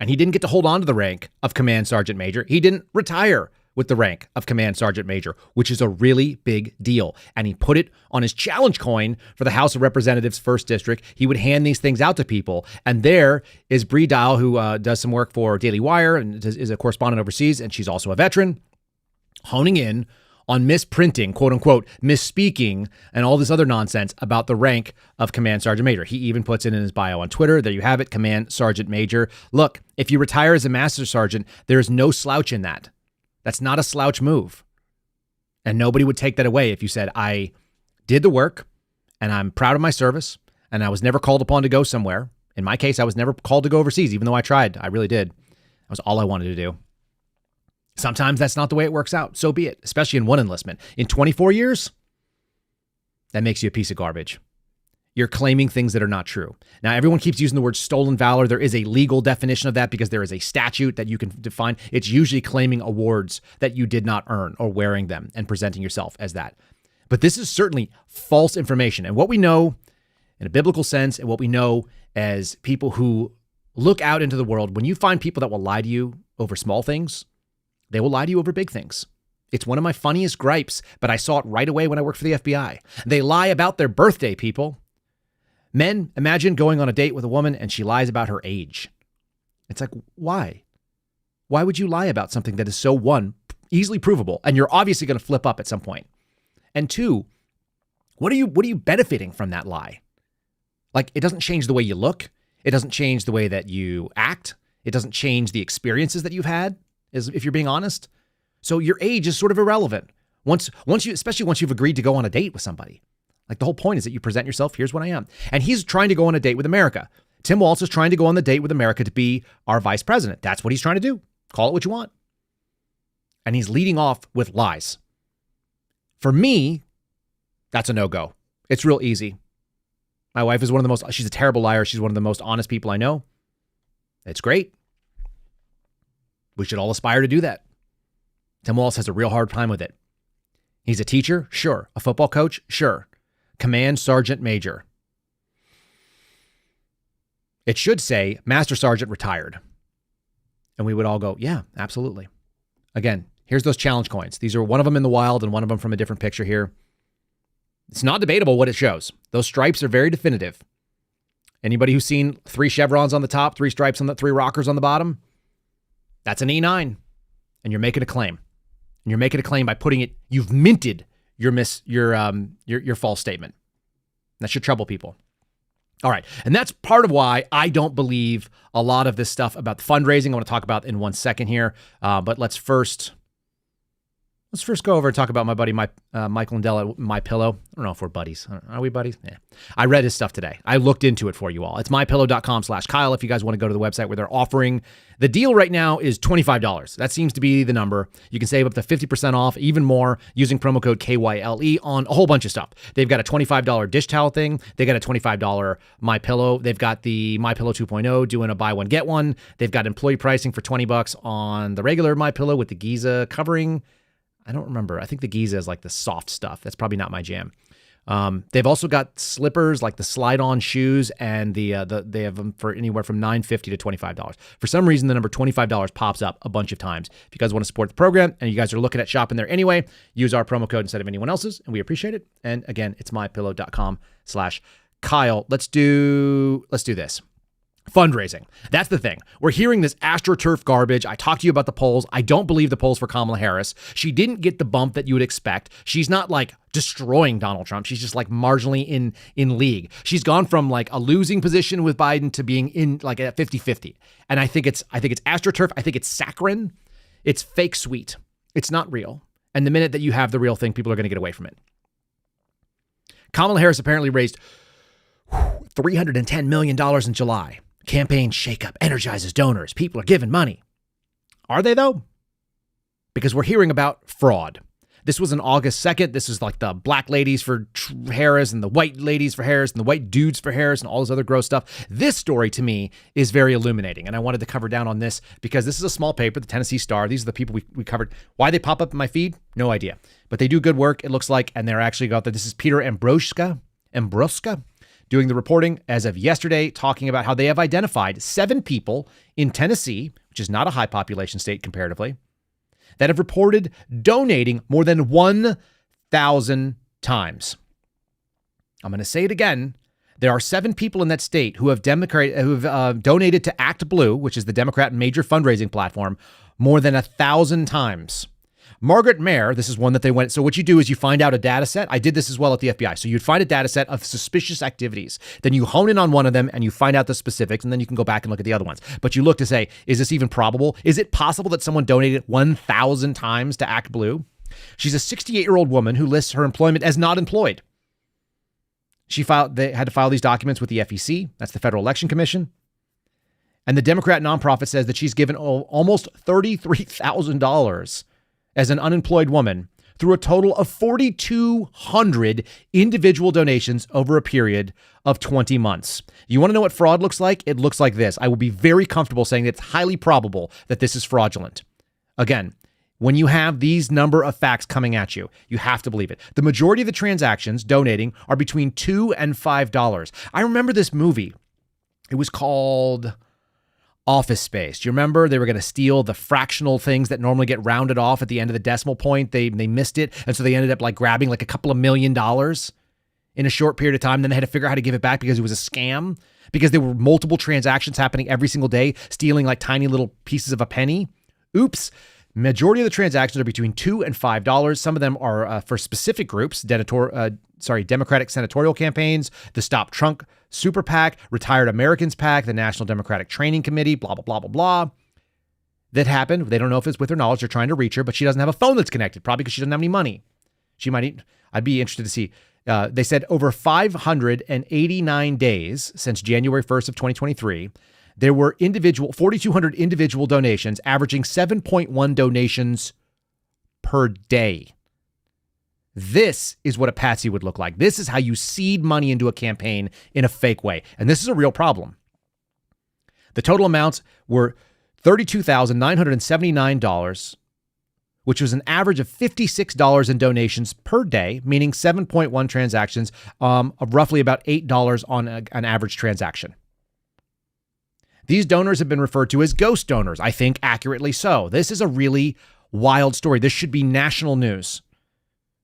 I: And he didn't get to hold on to the rank of Command Sergeant Major. He didn't retire with the rank of Command Sergeant Major, which is a really big deal. And he put it on his challenge coin for the House of Representatives 1st District. He would hand these things out to people. And there is Bree Dial, who does some work for Daily Wire and is a correspondent overseas, and she's also a veteran, honing in on misprinting, quote unquote, misspeaking, and all this other nonsense about the rank of Command Sergeant Major. He even puts it in his bio on Twitter. There you have it, Command Sergeant Major. Look, if you retire as a Master Sergeant, there is no slouch in that. That's not a slouch move. And nobody would take that away if you said, I did the work and I'm proud of my service and I was never called upon to go somewhere. In my case, I was never called to go overseas, even though I tried. I really did. That was all I wanted to do. Sometimes that's not the way it works out. So be it, especially in one enlistment. In 24 years, that makes you a piece of garbage. You're claiming things that are not true. Now, everyone keeps using the word stolen valor. There is a legal definition of that because there is a statute that you can define. It's usually claiming awards that you did not earn or wearing them and presenting yourself as that. But this is certainly false information. And what we know in a biblical sense and what we know as people who look out into the world, when you find people that will lie to you over small things, they will lie to you over big things. It's one of my funniest gripes, but I saw it right away when I worked for the FBI. They lie about their birthday, people. Men, imagine going on a date with a woman and she lies about her age. It's like, why? Why would you lie about something that is so, one, easily provable, and you're obviously going to flip up at some point? And two, what are you benefiting from that lie? Like, it doesn't change the way you look. It doesn't change the way that you act. It doesn't change the experiences that you've had, if you're being honest. So your age is sort of irrelevant. Especially once you've agreed to go on a date with somebody. Like, the whole point is that you present yourself, here's what I am. And he's trying to go on a date with America. Tim Walz is trying to go on the date with America to be our vice president. That's what he's trying to do. Call it what you want. And he's leading off with lies. For me, that's a no-go. It's real easy. My wife is she's a terrible liar. She's one of the most honest people I know. It's great. We should all aspire to do that. Tim Walz has a real hard time with it. He's a teacher? Sure. A football coach? Sure. Command Sergeant Major. It should say Master Sergeant retired. And we would all go, yeah, absolutely. Again, here's those challenge coins. These are one of them in the wild and one of them from a different picture here. It's not debatable what it shows. Those stripes are very definitive. Anybody who's seen 3 chevrons on the top, 3 stripes on the 3 rockers on the bottom, that's an E9. And you're making a claim. And you're making a claim by you've minted your false statement. That should trouble people. All right. And that's part of why I don't believe a lot of this stuff about the fundraising I want to talk about in 1 second here. But let's first go over and talk about my buddy, Michael Lindell at MyPillow. I don't know if we're buddies. Are we buddies? Yeah. I read his stuff today. I looked into it for you all. It's mypillow.com/Kyle if you guys want to go to the website where they're offering. The deal right now is $25. That seems to be the number. You can save up to 50% off, even more, using promo code KYLE on a whole bunch of stuff. They've got a $25 dish towel thing. They got a $25 MyPillow. They've got the MyPillow 2.0 doing a buy one, get one. They've got employee pricing for $20 on the regular MyPillow with the Giza covering. I don't remember. I think the Giza is like the soft stuff. That's probably not my jam. They've also got slippers, like the slide-on shoes, and they have them for anywhere from $9.50 to $25. For some reason, the number $25 pops up a bunch of times. If you guys want to support the program and you guys are looking at shopping there anyway, use our promo code instead of anyone else's, and we appreciate it. And again, it's mypillow.com/Kyle. Let's do this. Fundraising. That's the thing. We're hearing this AstroTurf garbage. I talked to you about the polls. I don't believe the polls for Kamala Harris. She didn't get the bump that you would expect. She's not like destroying Donald Trump. She's just like marginally in league. She's gone from like a losing position with Biden to being in like a 50-50. And I think it's AstroTurf. I think it's saccharine. It's fake sweet. It's not real. And the minute that you have the real thing, people are going to get away from it. Kamala Harris apparently raised $310 million in July. Campaign shakeup energizes donors. People are giving money. Are they, though? Because we're hearing about fraud. This was on August 2nd. This is like the black ladies for Harris and the white ladies for Harris and the white dudes for Harris and all this other gross stuff. This story, to me, is very illuminating. And I wanted to cover down on this because this is a small paper, the Tennessee Star. These are the people we covered. Why they pop up in my feed? No idea. But they do good work, it looks like. And they're actually got that. This is Peter Ambroska doing the reporting as of yesterday, talking about how they have identified 7 people in Tennessee, which is not a high population state comparatively, that have reported donating more than 1,000 times. I'm going to say it again. There are 7 people in that state who have donated to Act Blue, which is the Democrat major fundraising platform, more than 1,000 times. Margaret Mayer, this is one that they went. So what you do is you find out a data set. I did this as well at the FBI. So you'd find a data set of suspicious activities. Then you hone in on one of them and you find out the specifics, and then you can go back and look at the other ones. But you look to say, is this even probable? Is it possible that someone donated 1,000 times to Act Blue? She's a 68-year-old woman who lists her employment as not employed. They had to file these documents with the FEC. That's the Federal Election Commission. And the Democrat nonprofit says that she's given almost $33,000 as an unemployed woman through a total of 4,200 individual donations over a period of 20 months. You want to know what fraud looks like? It looks like this. I will be very comfortable saying that it's highly probable that this is fraudulent. Again, when you have these number of facts coming at you, you have to believe it. The majority of the transactions donating are between $2 and $5. I remember this movie. It was called Office Space. Do you remember they were going to steal the fractional things that normally get rounded off at the end of the decimal point? They missed it. And so they ended up like grabbing like a couple of $1 million in a short period of time. Then they had to figure out how to give it back because it was a scam, because there were multiple transactions happening every single day, stealing like tiny little pieces of a penny. Oops. Majority of the transactions are between $2 and $5. Some of them are for specific groups, Democratic senatorial campaigns, the Stop Trump Super PAC, Retired Americans PAC, the National Democratic Training Committee, blah, blah, blah, blah, blah. That happened. They don't know if it's with her knowledge. They're trying to reach her, but she doesn't have a phone that's connected, probably because she doesn't have any money. I'd be interested to see. They said over 589 days since January 1st of 2023, there were 4,200 individual donations, averaging 7.1 donations per day. This is what a patsy would look like. This is how you seed money into a campaign in a fake way. And this is a real problem. The total amounts were $32,979, which was an average of $56 in donations per day, meaning 7.1 transactions, of roughly about $8 on an average transaction. These donors have been referred to as ghost donors, I think accurately so. This is a really wild story. This should be national news.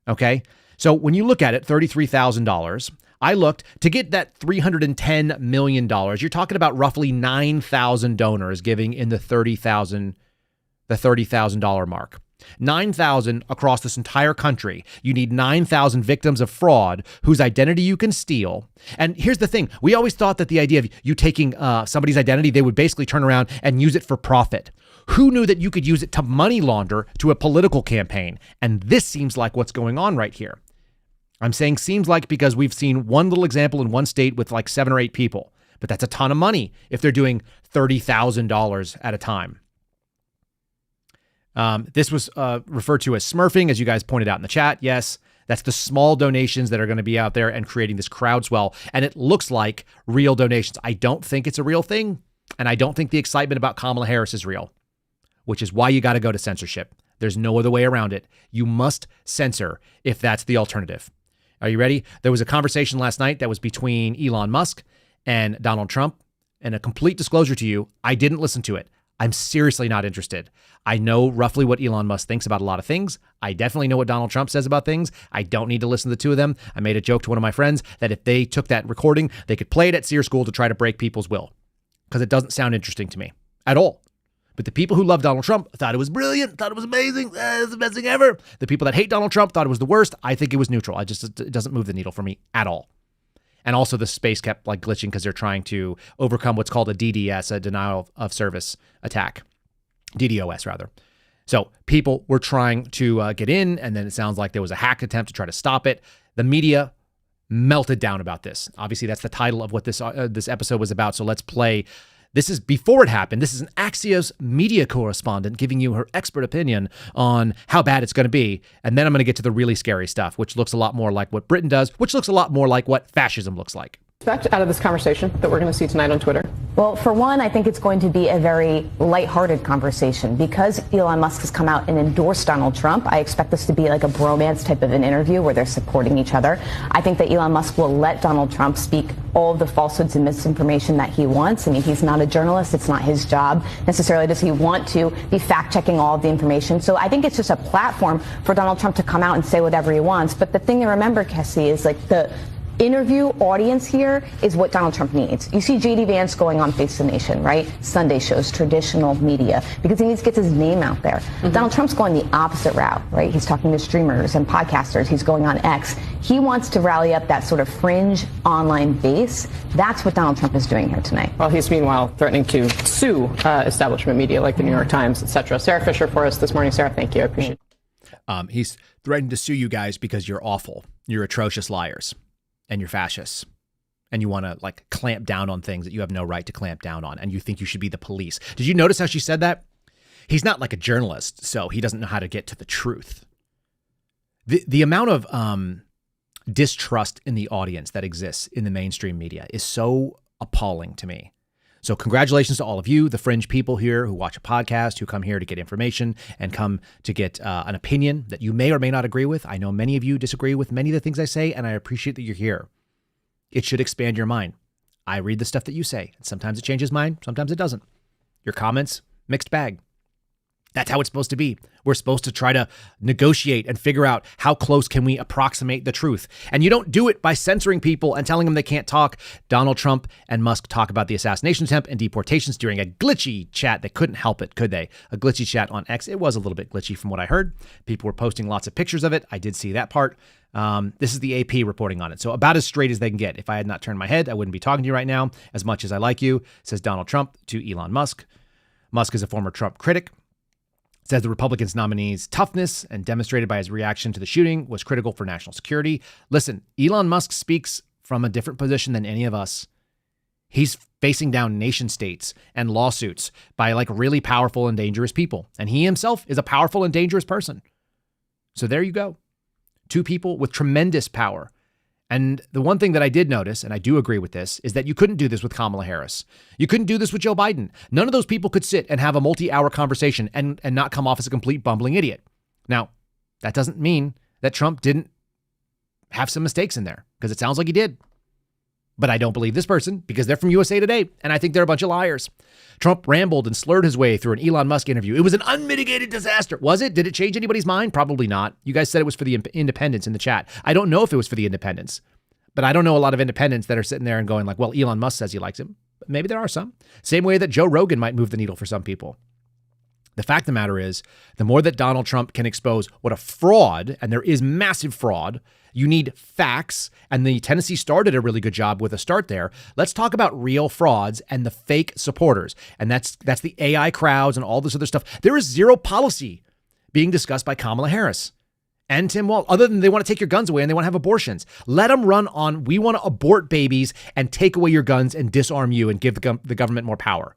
I: Okay? So when you look at it, $33,000, I looked to get that $310 million. You're talking about roughly 9,000 donors giving in the $30,000 mark. 9,000 across this entire country. You need 9,000 victims of fraud whose identity you can steal. And here's the thing. We always thought that the idea of you taking somebody's identity, they would basically turn around and use it for profit. Who knew that you could use it to money launder to a political campaign? And this seems like what's going on right here. I'm saying seems like because we've seen one little example in one state with like 7 or 8 people. But that's a ton of money if they're doing $30,000 at a time. This was referred to as smurfing, as you guys pointed out in the chat. Yes, that's the small donations that are going to be out there and creating this crowd swell. And it looks like real donations. I don't think it's a real thing. And I don't think the excitement about Kamala Harris is real, which is why you got to go to censorship. There's no other way around it. You must censor if that's the alternative. Are you ready? There was a conversation last night that was between Elon Musk and Donald Trump. And a complete disclosure to you, I didn't listen to it. I'm seriously not interested. I know roughly what Elon Musk thinks about a lot of things. I definitely know what Donald Trump says about things. I don't need to listen to the two of them. I made a joke to one of my friends that if they took that recording, they could play it at SEER school to try to break people's will, because it doesn't sound interesting to me at all. But the people who love Donald Trump thought it was brilliant, thought it was amazing, it's the best thing ever. The people that hate Donald Trump thought it was the worst. I think it was neutral. It doesn't move the needle for me at all. And also the space kept like glitching because they're trying to overcome what's called a DDoS, a denial of service attack. DDoS, rather. So people were trying to get in, and then it sounds like there was a hack attempt to try to stop it. The media melted down about this. Obviously, that's the title of what this episode was about. So let's play. This is before it happened. This is an Axios media correspondent giving you her expert opinion on how bad it's going to be. And then I'm going to get to the really scary stuff, which looks a lot more like what Britain does, which looks a lot more like what fascism looks like.
K: Expect out of this conversation that we're going to see tonight on Twitter?
L: Well, for one, I think it's going to be a very lighthearted conversation. Because Elon Musk has come out and endorsed Donald Trump, I expect this to be like a bromance type of an interview where they're supporting each other. I think that Elon Musk will let Donald Trump speak all of the falsehoods and misinformation that he wants. I mean, he's not a journalist. It's not his job necessarily. Does he want to be fact-checking all of the information? So I think it's just a platform for Donald Trump to come out and say whatever he wants. But the thing to remember, Cassie, is like the interview audience here is what Donald Trump needs. You see JD Vance going on Face the Nation, right? Sunday shows, traditional media, because he needs to get his name out there. Donald Trump's going the opposite route, right? He's talking to streamers and podcasters. He's going on X. He wants to rally up that sort of fringe online base. That's what Donald Trump is doing here tonight.
K: Well, he's meanwhile threatening to sue establishment media like the New York Times, etc. Sarah Fisher for us this morning. Sarah, thank you. I appreciate it.
I: He's threatening to sue you guys because you're awful. You're atrocious liars. And you're fascists, and you want to like clamp down on things that you have no right to clamp down on, and you think you should be the police. Did you notice how she said that? He's not like a journalist, so he doesn't know how to get to the truth. The amount of distrust in the audience that exists in the mainstream media is so appalling to me. So congratulations to all of you, the fringe people here who watch a podcast, who come here to get information and come to get an opinion that you may or may not agree with. I know many of you disagree with many of the things I say, and I appreciate that you're here. It should expand your mind. I read the stuff that you say, and sometimes it changes mine, sometimes it doesn't. Your comments, mixed bag. That's how it's supposed to be. We're supposed to try to negotiate and figure out how close can we approximate the truth. And you don't do it by censoring people and telling them they can't talk. Donald Trump and Musk talk about the assassination attempt and deportations during a glitchy chat. They couldn't help it, could they? A glitchy chat on X. It was a little bit glitchy from what I heard. People were posting lots of pictures of it. I did see that part. This is the AP reporting on it. So about as straight as they can get. If I had not turned my head, I wouldn't be talking to you right now. As much as I like you, says Donald Trump to Elon Musk. Musk is a former Trump critic. Says the Republicans' nominee's toughness and demonstrated by his reaction to the shooting was critical for national security. Listen, Elon Musk speaks from a different position than any of us. He's facing down nation states and lawsuits by like really powerful and dangerous people. And he himself is a powerful and dangerous person. So there you go. Two people with tremendous power. And the one thing that I did notice, and I do agree with this, is that you couldn't do this with Kamala Harris. You couldn't do this with Joe Biden. None of those people could sit and have a multi-hour conversation and not come off as a complete bumbling idiot. Now, that doesn't mean that Trump didn't have some mistakes in there, because it sounds like he did. But I don't believe this person because they're from USA Today, and I think they're a bunch of liars. Trump rambled and slurred his way through an Elon Musk interview. It was an unmitigated disaster. Was it? Did it change anybody's mind? Probably not. You guys said it was for the independents in the chat. I don't know if it was for the independents, but I don't know a lot of independents that are sitting there and going like, well, Elon Musk says he likes him. But maybe there are some. Same way that Joe Rogan might move the needle for some people. The fact of the matter is, the more that Donald Trump can expose what a fraud, and there is massive fraud, you need facts, and the Tennessee Star did a really good job with a start there. Let's talk about real frauds and the fake supporters, and that's the AI crowds and all this other stuff. There is zero policy being discussed by Kamala Harris and Tim Walz, other than they want to take your guns away and they want to have abortions. Let them run on, we want to abort babies and take away your guns and disarm you and give the government more power.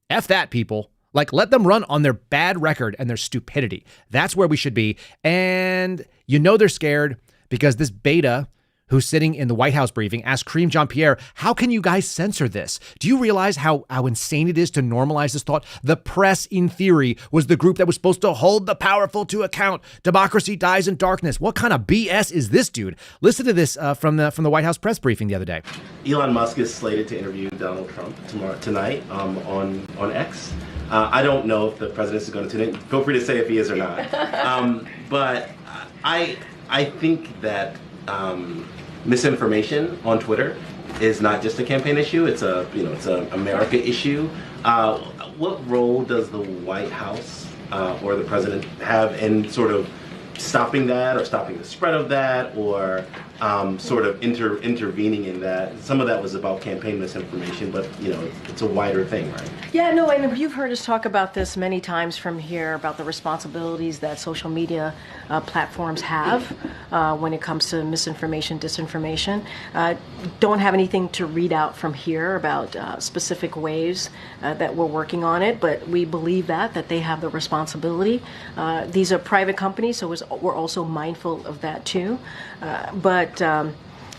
I: F that, people. Like, let them run on their bad record and their stupidity. That's where we should be. And you know they're scared because this beta who's sitting in the White House briefing asked Kareem Jean-Pierre, how can you guys censor this? Do you realize how insane it is to normalize this thought? The press, in theory, was the group that was supposed to hold the powerful to account. Democracy dies in darkness. What kind of BS is this, dude? Listen to this from the White House press briefing the other day.
M: Elon Musk is slated to interview Donald Trump tonight on X. I don't know if the president is going to tune in. Feel free to say if he is or not. But I think that misinformation on Twitter is not just a campaign issue. It's a America issue. What role does the White House or the president have in sort of stopping that, or stopping the spread of that, or sort of intervening in that? Some of that was about campaign misinformation, but it's a wider thing, right?
N: Yeah, no, and you've heard us talk about this many times from here about the responsibilities that social media platforms have when it comes to misinformation, disinformation. Don't have anything to read out from here about specific ways that we're working on it, but we believe that they have the responsibility. These are private companies, so we're also mindful of that too. But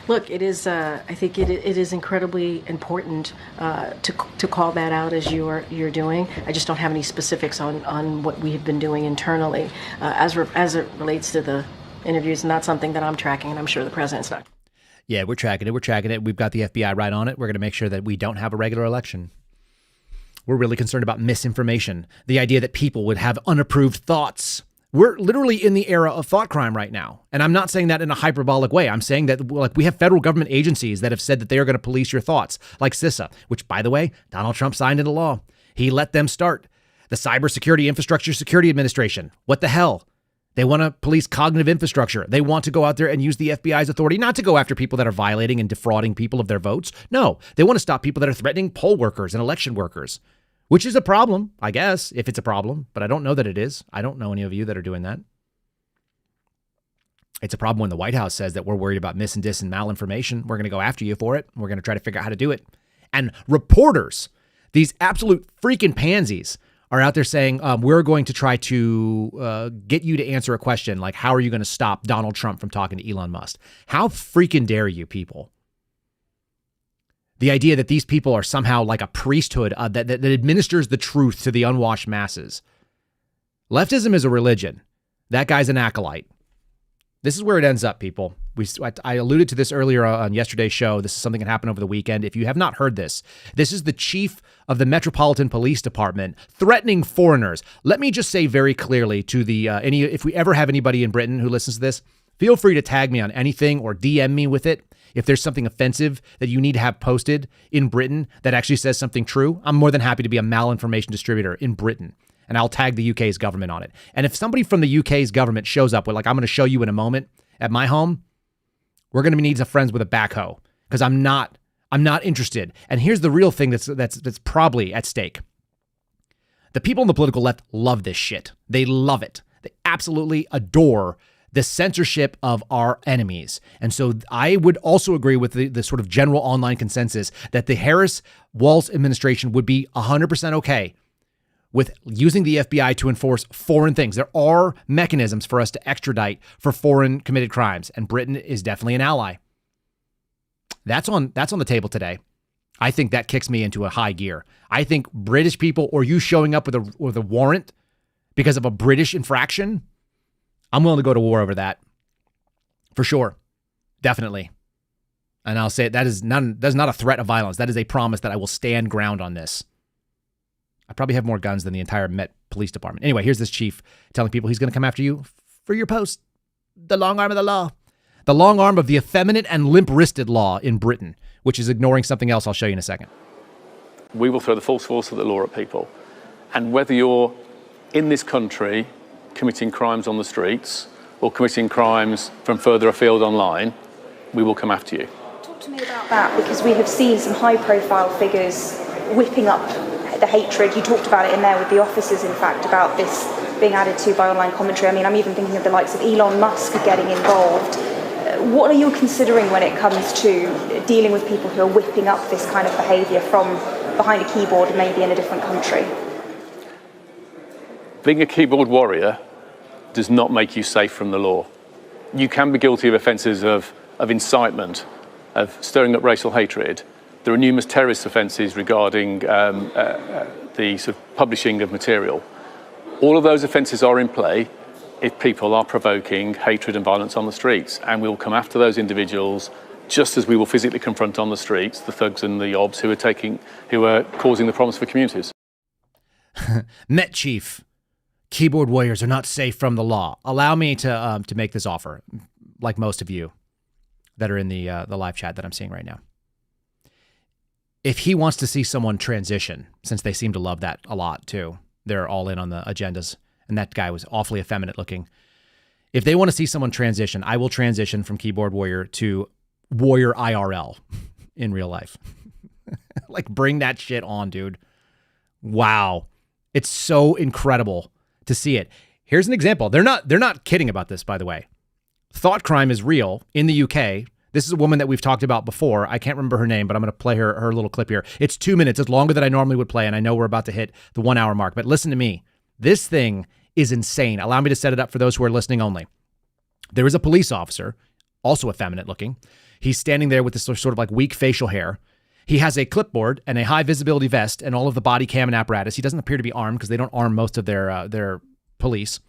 N: look, it is. I think it is incredibly important to call that out as you're doing. I just don't have any specifics on what we have been doing internally as it relates to the interviews. Not something that I'm tracking, and I'm sure the president's not.
I: Yeah, we're tracking it. We've got the FBI right on it. We're going to make sure that we don't have a regular election. We're really concerned about misinformation, the idea that people would have unapproved thoughts. We're literally in the era of thought crime right now. And I'm not saying that in a hyperbolic way. I'm saying that we have federal government agencies that have said that they are going to police your thoughts, like CISA, which, by the way, Donald Trump signed into law. He let them start. The Cybersecurity Infrastructure Security Administration. What the hell? They want to police cognitive infrastructure. They want to go out there and use the FBI's authority not to go after people that are violating and defrauding people of their votes. No, they want to stop people that are threatening poll workers and election workers. Which is a problem, I guess, if it's a problem, but I don't know that it is. I don't know any of you that are doing that. It's a problem when the White House says that we're worried about mis and dis and malinformation. We're going to go after you for it. We're going to try to figure out how to do it. And reporters, these absolute freaking pansies, are out there saying, we're going to try to get you to answer a question like, how are you going to stop Donald Trump from talking to Elon Musk? How freaking dare you people? The idea that these people are somehow like a priesthood that administers the truth to the unwashed masses. Leftism is a religion. That guy's an acolyte. This is where it ends up, people. I alluded to this earlier on yesterday's show. This is something that happened over the weekend. If you have not heard this, this is the chief of the Metropolitan Police Department threatening foreigners. Let me just say very clearly to the if we ever have anybody in Britain who listens to this, feel free to tag me on anything or DM me with it. If there's something offensive that you need to have posted in Britain that actually says something true, I'm more than happy to be a malinformation distributor in Britain. And I'll tag the UK's government on it. And if somebody from the UK's government shows up with, like I'm going to show you in a moment at my home, we're going to need some friends with a backhoe because I'm not interested. And here's the real thing that's probably at stake. The people on the political left love this shit. They love it. They absolutely adore the censorship of our enemies. And so I would also agree with the sort of general online consensus that the Harris-Walz administration would be 100% okay with using the FBI to enforce foreign things. There are mechanisms for us to extradite for foreign committed crimes, and Britain is definitely an ally. That's on the table today. I think that kicks me into a high gear. I think British people, or you showing up with a warrant because of a British infraction, I'm willing to go to war over that. For sure. Definitely. And I'll say that's not a threat of violence. That is a promise that I will stand ground on this. I probably have more guns than the entire Met Police Department. Anyway, here's this chief telling people he's going to come after you for your post. The long arm of the law. The long arm of the effeminate and limp-wristed law in Britain, which is ignoring something else I'll show you in a second.
O: We will throw the full force of the law at people. And whether you're in this country committing crimes on the streets or committing crimes from further afield online, we will come after you.
P: Talk to me about that, because we have seen some high-profile figures whipping up the hatred. You talked about it in there with the officers, in fact, about this being added to by online commentary. I mean, I'm even thinking of the likes of Elon Musk getting involved. What are you considering when it comes to dealing with people who are whipping up this kind of behaviour from behind a keyboard, maybe in a different country?
O: Being a keyboard warrior does not make you safe from the law. You can be guilty of offences of incitement, of stirring up racial hatred. There are numerous terrorist offences regarding the sort of publishing of material. All of those offences are in play if people are provoking hatred and violence on the streets, and we will come after those individuals just as we will physically confront on the streets the thugs and the yobs who are causing the problems for communities.
I: Met Chief, keyboard warriors are not safe from the law. Allow me to make this offer, like most of you that are in the live chat that I'm seeing right now. If he wants to see someone transition, since they seem to love that a lot too, they're all in on the agendas, and that guy was awfully effeminate looking. If they want to see someone transition, I will transition from keyboard warrior to warrior IRL in real life. Like, bring that shit on, dude. Wow. It's so incredible to see it. Here's an example. They're not kidding about this, by the way. Thought crime is real in the UK. This is a woman that we've talked about before. I can't remember her name, but I'm going to play her little clip here. It's 2 minutes. It's longer than I normally would play, and I know we're about to hit the 1 hour mark. But listen to me. This thing is insane. Allow me to set it up for those who are listening only. There is a police officer, also effeminate looking. He's standing there with this sort of like weak facial hair. He has a clipboard and a high visibility vest and all of the body cam and apparatus. He doesn't appear to be armed because they don't arm most of their police.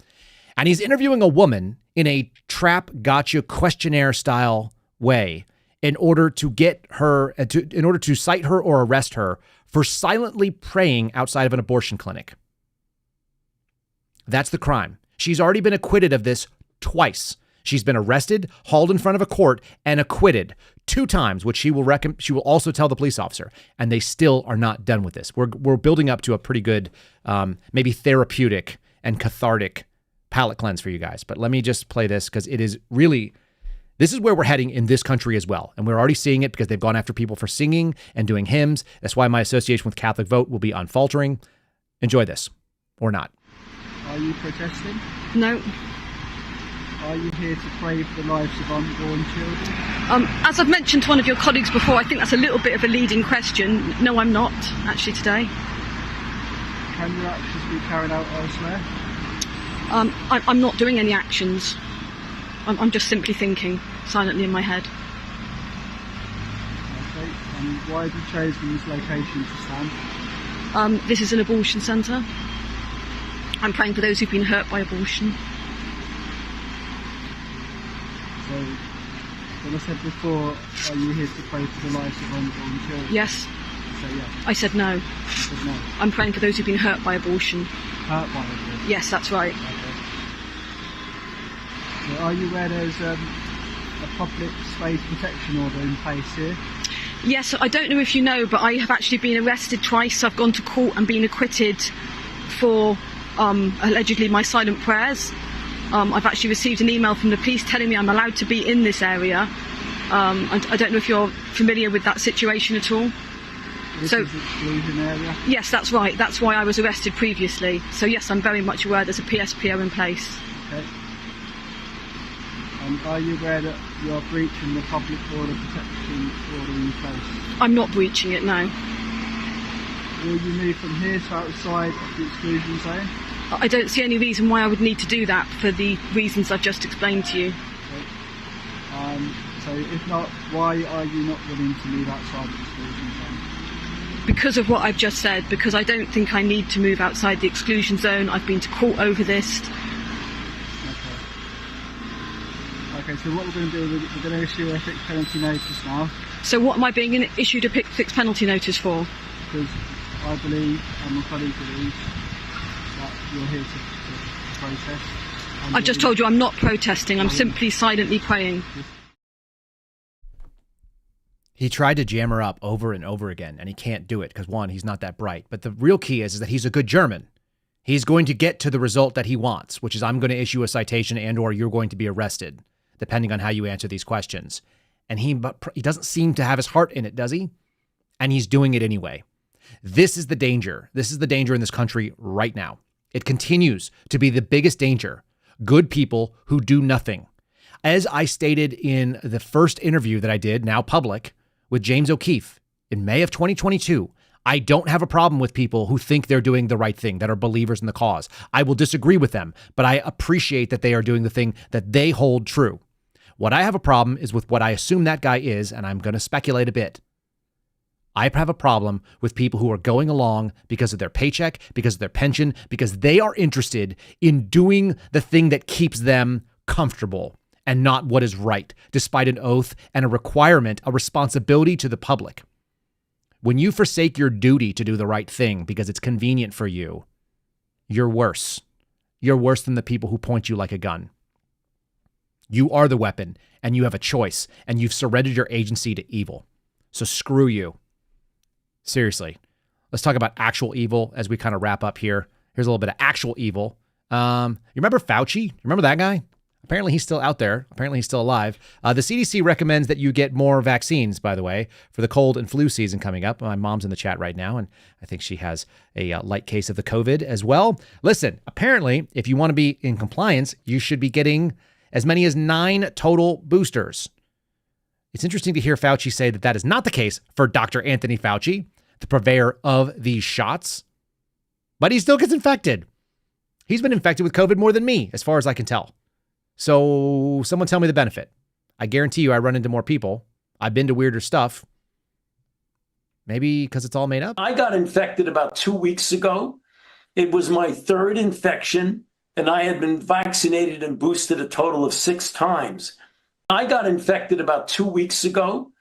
I: And he's interviewing a woman in a trap gotcha questionnaire style way in order to get her, in order to cite her or arrest her for silently praying outside of an abortion clinic. That's the crime. She's already been acquitted of this twice. She's been arrested, hauled in front of a court, and acquitted 2 times, which she will also tell the police officer. And they still are not done with this. We're building up to a pretty good, maybe therapeutic and cathartic palate cleanse for you guys. But let me just play this because it is really, this is where we're heading in this country as well. And we're already seeing it because they've gone after people for singing and doing hymns. That's why my association with Catholic Vote will be unfaltering. Enjoy this, or not.
Q: Are you protesting?
R: No.
Q: Are you here to pray for the lives of unborn children?
R: As I've mentioned to one of your colleagues before, I think that's a little bit of a leading question. No, I'm not, actually, today.
Q: Can your actions be carried out elsewhere?
R: I'm not doing any actions. I'm just simply thinking silently in my head.
Q: Okay, and why have you chosen this location to stand?
R: This is an abortion centre. I'm praying for those who've been hurt by abortion.
Q: So, Well, I said before, are you here to pray for the lives of unborn children?
R: Yes.
Q: So yes.
R: I said no.
Q: You said no.
R: I'm praying for those who've been hurt by abortion.
Q: Hurt by abortion?
R: Yes, that's right.
Q: Okay. So are you aware there's a public space protection order in place here?
R: Yes, I don't know if you know, but I have actually been arrested twice. I've gone to court and been acquitted for allegedly my silent prayers. I've actually received an email from the police telling me I'm allowed to be in this area. I don't know if you're familiar with that situation at all.
Q: This is exclusion area?
R: Yes, that's right. That's why I was arrested previously. So yes, I'm very much aware there's a PSPO in place.
Q: Okay. And are you aware that you're breaching the public order protection order in place?
R: I'm not breaching it, no.
Q: Will you move from here to outside of the exclusion zone?
R: I don't see any reason why I would need to do that for the reasons I've just explained to you.
Q: Okay. So if not, why are you not willing to move outside the exclusion zone?
R: Because of what I've just said, because I don't think I need to move outside the exclusion zone. I've been to court over this.
Q: Okay, so what we're going to do, we're going to issue a fixed penalty notice now.
R: So what am I being issued a fixed penalty notice for?
Q: Because I believe, and my colleague believes, that you're here to protest.
R: I've just told you I'm not protesting, I'm simply silently praying.
I: He tried to jam her up over and over again, and he can't do it because, one, he's not that bright. But the real key is that he's a good German. He's going to get to the result that he wants, which is I'm going to issue a citation and or you're going to be arrested, depending on how you answer these questions. And he doesn't seem to have his heart in it, does he? And he's doing it anyway. This is the danger. This is the danger in this country right now. It continues to be the biggest danger. Good people who do nothing. As I stated in the first interview that I did, now public, with James O'Keefe in May of 2022, I don't have a problem with people who think they're doing the right thing, that are believers in the cause. I will disagree with them, but I appreciate that they are doing the thing that they hold true. What I have a problem is with what I assume that guy is, and I'm going to speculate a bit. I have a problem with people who are going along because of their paycheck, because of their pension, because they are interested in doing the thing that keeps them comfortable and not what is right, despite an oath and a requirement, a responsibility to the public. When you forsake your duty to do the right thing because it's convenient for you, you're worse. You're worse than the people who point you like a gun. You are the weapon, and you have a choice, and you've surrendered your agency to evil. So screw you. Seriously. Let's talk about actual evil as we kind of wrap up here. Here's a little bit of actual evil. You remember Fauci? You remember that guy? Apparently he's still out there. Apparently he's still alive. The CDC recommends that you get more vaccines, by the way, for the cold and flu season coming up. My mom's in the chat right now, and I think she has a light case of the COVID as well. Listen, apparently, if you want to be in compliance, you should be getting as many as 9 total boosters. It's interesting to hear Fauci say that that is not the case for Dr. Anthony Fauci, the purveyor of these shots, but he still gets infected. He's been infected with COVID more than me, as far as I can tell. So someone tell me the benefit. I guarantee you I run into more people. I've been to weirder stuff. Maybe because it's all made up.
S: I got infected about 2 weeks ago. It was my 3rd infection, and I had been vaccinated and boosted a total of 6 times. I got infected about 2 weeks ago.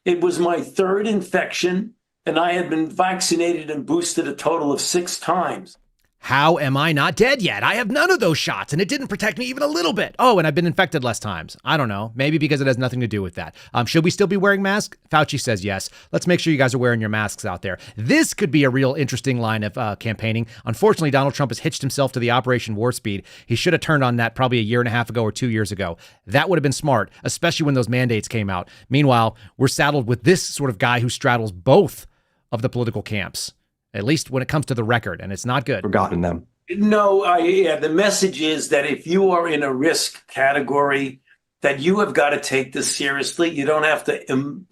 S: It was my 3rd infection, and I had been vaccinated and boosted a total of 6 times.
I: How am I not dead yet? I have none of those shots, and it didn't protect me even a little bit. Oh, and I've been infected less times. I don't know. Maybe because it has nothing to do with that. Should we still be wearing masks? Fauci says yes. Let's make sure you guys are wearing your masks out there. This could be a real interesting line of campaigning. Unfortunately, Donald Trump has hitched himself to the Operation Warp Speed. He should have turned on that probably a year and a half ago or 2 years ago. That would have been smart, especially when those mandates came out. Meanwhile, we're saddled with this sort of guy who straddles both of the political camps, at least when it comes to the record, and it's not good.
S: Forgotten them. No, the message is that if you are in a risk category, that you have got to take this seriously. You don't have to,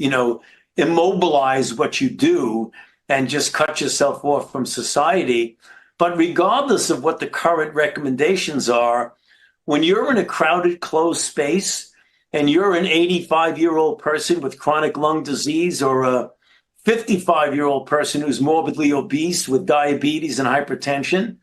S: immobilize what you do and just cut yourself off from society. But regardless of what the current recommendations are, when you're in a crowded, closed space and you're an 85-year-old person with chronic lung disease or a 55-year-old person who's morbidly obese with diabetes and hypertension,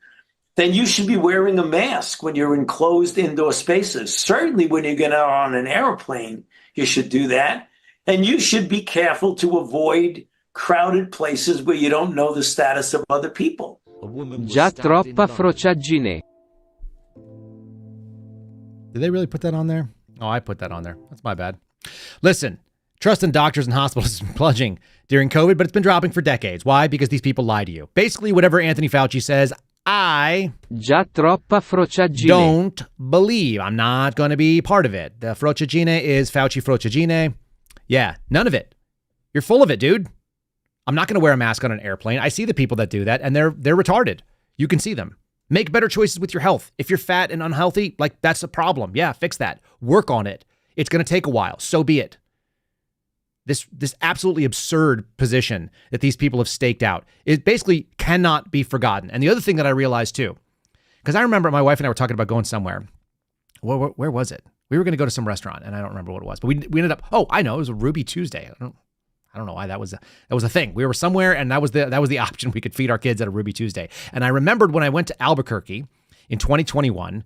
S: then you should be wearing a mask when you're in closed indoor spaces. Certainly when you get out on an airplane, you should do that. And you should be careful to avoid crowded places where you don't know the status of other people.
C: Già troppa frociaggine.
I: Did they really put that on there? Oh, I put that on there. That's my bad. Listen, trust in doctors and hospitals is plunging during COVID, but it's been dropping for decades. Why? Because these people lie to you. Basically, whatever Anthony Fauci says, I
C: Già troppa frociaggine.
I: don't believe. I'm not going to be part of it. The frociaggine is Fauci frociaggine. Yeah, none of it. You're full of it, dude. I'm not going to wear a mask on an airplane. I see the people that do that, and they're retarded. You can see them. Make better choices with your health. If you're fat and unhealthy, like that's a problem. Yeah, fix that. Work on it. It's going to take a while. So be it. This absolutely absurd position that these people have staked out, it basically cannot be forgotten. And the other thing that I realized too, because I remember my wife and I were talking about going somewhere. Where was it? We were going to go to some restaurant, and I don't remember what it was. But we ended up. Oh, I know. It was a Ruby Tuesday. I don't know why that was a thing. We were somewhere, and that was the option. We could feed our kids at a Ruby Tuesday. And I remembered when I went to Albuquerque in 2021,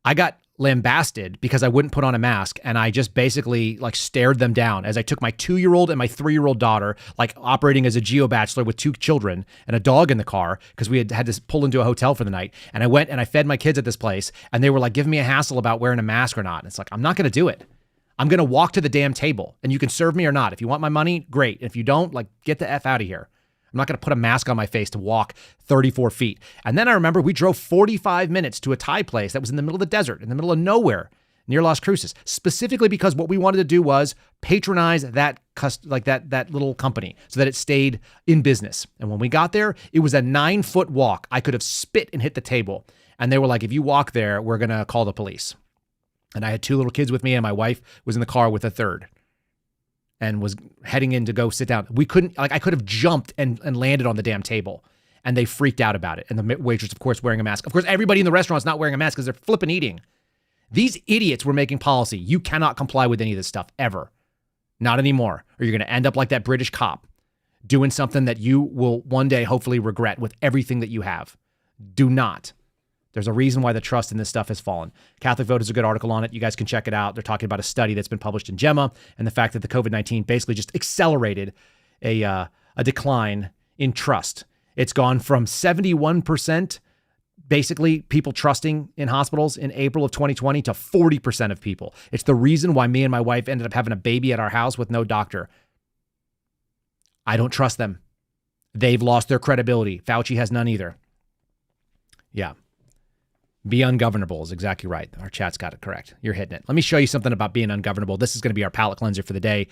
I: I got lambasted because I wouldn't put on a mask, and I just basically like stared them down as I took my 2-year-old and my 3-year-old daughter, like operating as a geo-bachelor with 2 children and a dog in the car because we had to pull into a hotel for the night. And I went and I fed my kids at this place, and they were like giving me a hassle about wearing a mask or not. And it's like, I'm not going to do it. I'm going to walk to the damn table, and you can serve me or not. If you want my money, great. If you don't, like, get the F out of here. I'm not going to put a mask on my face to walk 34 feet. And then I remember we drove 45 minutes to a Thai place that was in the middle of the desert, in the middle of nowhere, near Las Cruces, specifically because what we wanted to do was patronize that little company so that it stayed in business. And when we got there, it was a 9-foot walk. I could have spit and hit the table. And they were like, if you walk there, we're going to call the police. And I had 2 little kids with me, and my wife was in the car with a third and was heading in to go sit down. We couldn't, like, I could have jumped and landed on the damn table, and they freaked out about it. And the waitress, of course, wearing a mask. Of course, everybody in the restaurant's not wearing a mask because they're flipping eating. These idiots were making policy. You cannot comply with any of this stuff ever. Not anymore. Or you're going to end up like that British cop doing something that you will one day hopefully regret with everything that you have. Do not. There's a reason why the trust in this stuff has fallen. Catholic Vote has a good article on it. You guys can check it out. They're talking about a study that's been published in JEMA and the fact that the COVID-19 basically just accelerated a decline in trust. It's gone from 71%, basically people trusting in hospitals in April of 2020 to 40% of people. It's the reason why me and my wife ended up having a baby at our house with no doctor. I don't trust them. They've lost their credibility. Fauci has none either. Yeah. Be ungovernable is exactly right. Our chat's got it correct. You're hitting it. Let me show you something about being ungovernable. This is going to be our palate cleanser for the day.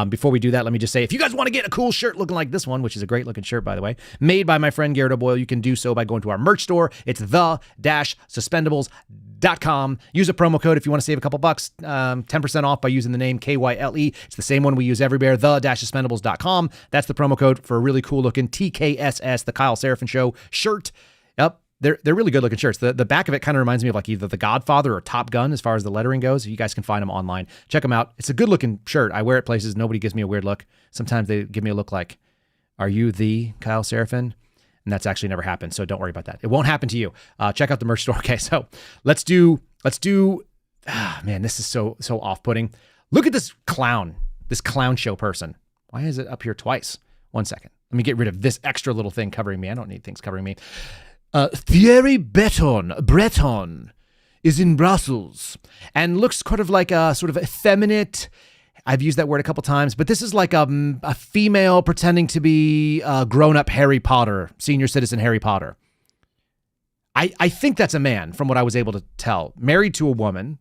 I: Before we do that, let me just say, if you guys want to get a cool shirt looking like this one, which is a great looking shirt, by the way, made by my friend Garrett O'Boyle, you can do so by going to our merch store. It's the-suspendables.com. Use a promo code if you want to save a couple bucks, 10% off by using the name KYLE. It's the same one we use everywhere, the-suspendables.com. That's the promo code for a really cool looking TKSS, the Kyle Seraphin Show shirt. Yep. They're really good looking shirts. The back of it kind of reminds me of like either The Godfather or Top Gun as far as the lettering goes. You guys can find them online. Check them out. It's a good looking shirt. I wear it places. Nobody gives me a weird look. Sometimes they give me a look like, are you the Kyle Seraphin? And that's actually never happened. So don't worry about that. It won't happen to you. Check out the merch store. Okay. So let's do, man, this is so off-putting. Look at this clown show person. Why is it up here twice? 1 second. Let me get rid of this extra little thing covering me. I don't need things covering me. Thierry Breton is in Brussels and looks kind of like a sort of effeminate. I've used that word a couple times, but this is like a female pretending to be a grown-up Harry Potter, senior citizen Harry Potter. I think that's a man from what I was able to tell, married to a woman,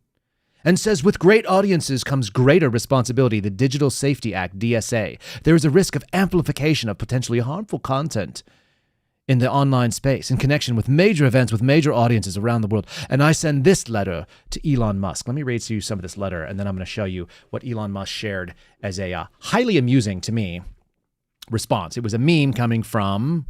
I: and says, with great audiences comes greater responsibility. The Digital Safety Act, DSA. There is a risk of amplification of potentially harmful content in the online space in connection with major events with major audiences around the world. And I send this letter to Elon Musk. Let me read to you some of this letter, and then I'm going to show you what Elon Musk shared as a highly amusing, to me, response. It was a meme coming from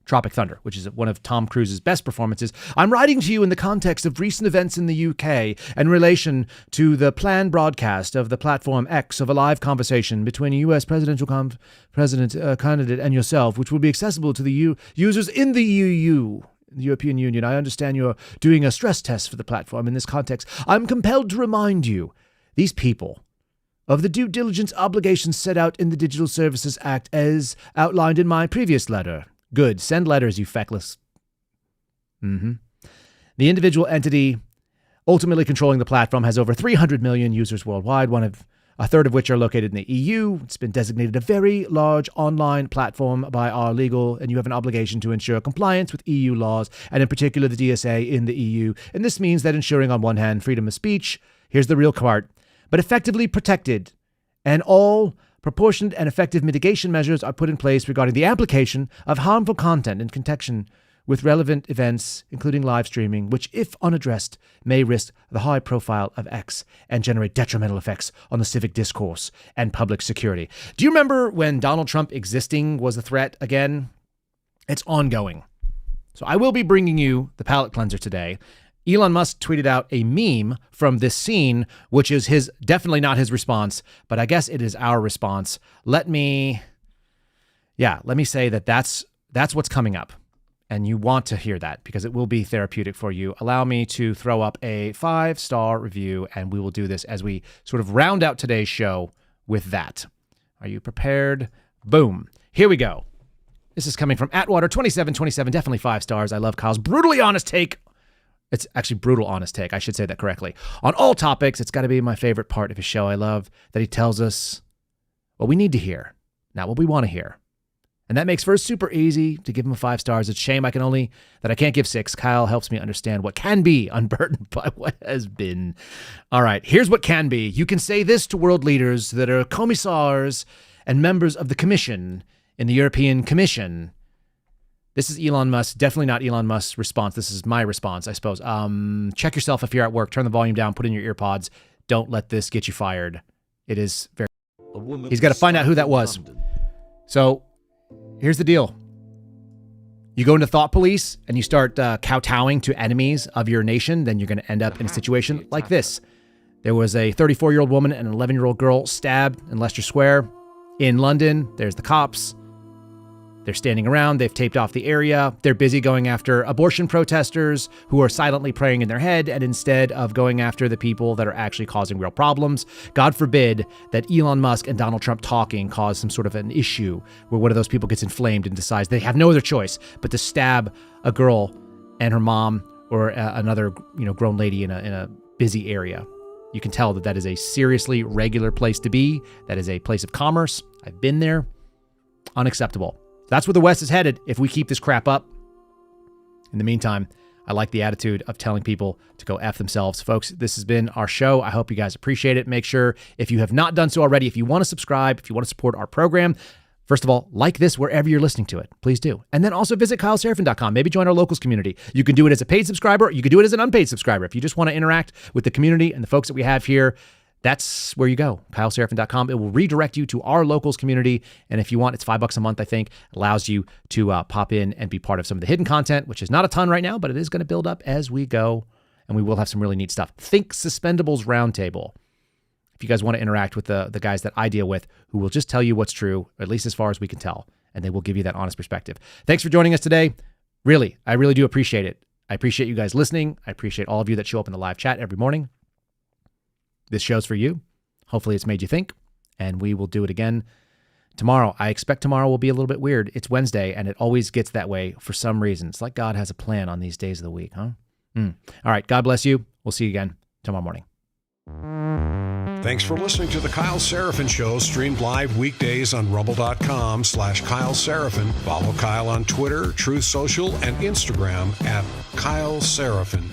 I: Tropic Thunder, which is one of Tom Cruise's best performances. I'm writing to you in the context of recent events in the UK in relation to the planned broadcast of the platform X of a live conversation between a US presidential candidate and yourself, which will be accessible to the users in the EU. the European Union. I understand you're doing a stress test for the platform in this context. I'm compelled to remind you, these people, of the due diligence obligations set out in the Digital Services Act as outlined in my previous letter. Good. Send letters, you feckless. The individual entity ultimately controlling the platform has over 300 million users worldwide, a third of which are located in the EU. It's been designated a very large online platform by our legal, and you have an obligation to ensure compliance with EU laws, and in particular the DSA in the EU. And this means that ensuring, on one hand, freedom of speech, here's the real part, but effectively protected, and all proportionate and effective mitigation measures are put in place regarding the application of harmful content in connection with relevant events, including live streaming, which, if unaddressed, may risk the high profile of X and generate detrimental effects on the civic discourse and public security. Do you remember when Donald Trump existing was a threat again? It's ongoing. So I will be bringing you the palate cleanser today. Elon Musk tweeted out a meme from this scene, which is definitely not his response, but I guess it is our response. Let me say that's what's coming up. And you want to hear that because it will be therapeutic for you. Allow me to throw up a 5-star review, and we will do this as we sort of round out today's show with that. Are you prepared? Boom. Here we go. This is coming from Atwater2727, definitely 5 stars. I love Kyle's brutally honest take. It's actually brutal honest take. I should say that correctly. On all topics, it's got to be my favorite part of his show. I love that he tells us what we need to hear, not what we want to hear. And that makes for super easy to give him 5 stars. It's a shame that I can't give 6. Kyle helps me understand what can be unburdened by what has been. All right, here's what can be. You can say this to world leaders that are commissars and members of the commission in the European Commission. This is Elon Musk, definitely not Elon Musk's response. This is my response, I suppose. Check yourself if you're at work. Turn the volume down, put in your ear pods. Don't let this get you fired. It is very... He's got to find out who that was. So... here's the deal. You go into thought police and you start kowtowing to enemies of your nation, then you're going to end up in a situation like this. There was a 34-year-old woman and an 11-year-old girl stabbed in Leicester Square in London. There's the cops. They're standing around. They've taped off the area. They're busy going after abortion protesters who are silently praying in their head, and instead of going after the people that are actually causing real problems. God forbid that Elon Musk and Donald Trump talking cause some sort of an issue where one of those people gets inflamed and decides they have no other choice but to stab a girl and her mom or another grown lady in a busy area. You can tell that is a seriously regular place to be. That is a place of commerce. I've been there. Unacceptable. That's where the West is headed if we keep this crap up. In the meantime, I like the attitude of telling people to go F themselves. Folks, this has been our show. I hope you guys appreciate it. Make sure, if you have not done so already, if you want to subscribe, if you want to support our program, first of all, like this wherever you're listening to it. Please do. And then also visit KyleSerafin.com. Maybe join our locals community. You can do it as a paid subscriber. Or you can do it as an unpaid subscriber. If you just want to interact with the community and the folks that we have here, that's where you go, KyleSerafin.com. It will redirect you to our locals community. And if you want, it's $5 a month, I think. Allows you to pop in and be part of some of the hidden content, which is not a ton right now, but it is going to build up as we go. And we will have some really neat stuff. Think Suspendables Roundtable. If you guys want to interact with the guys that I deal with, who will just tell you what's true, at least as far as we can tell. And they will give you that honest perspective. Thanks for joining us today. Really, I really do appreciate it. I appreciate you guys listening. I appreciate all of you that show up in the live chat every morning. This show's for you. Hopefully it's made you think, and we will do it again tomorrow. I expect tomorrow will be a little bit weird. It's Wednesday, and it always gets that way for some reason. It's like God has a plan on these days of the week, huh? All right, God bless you. We'll see you again tomorrow morning.
H: Thanks for listening to The Kyle Serafin Show, streamed live weekdays on rumble.com/Kyle Serafin. Follow Kyle on Twitter, Truth Social, and Instagram @Kyle Serafin.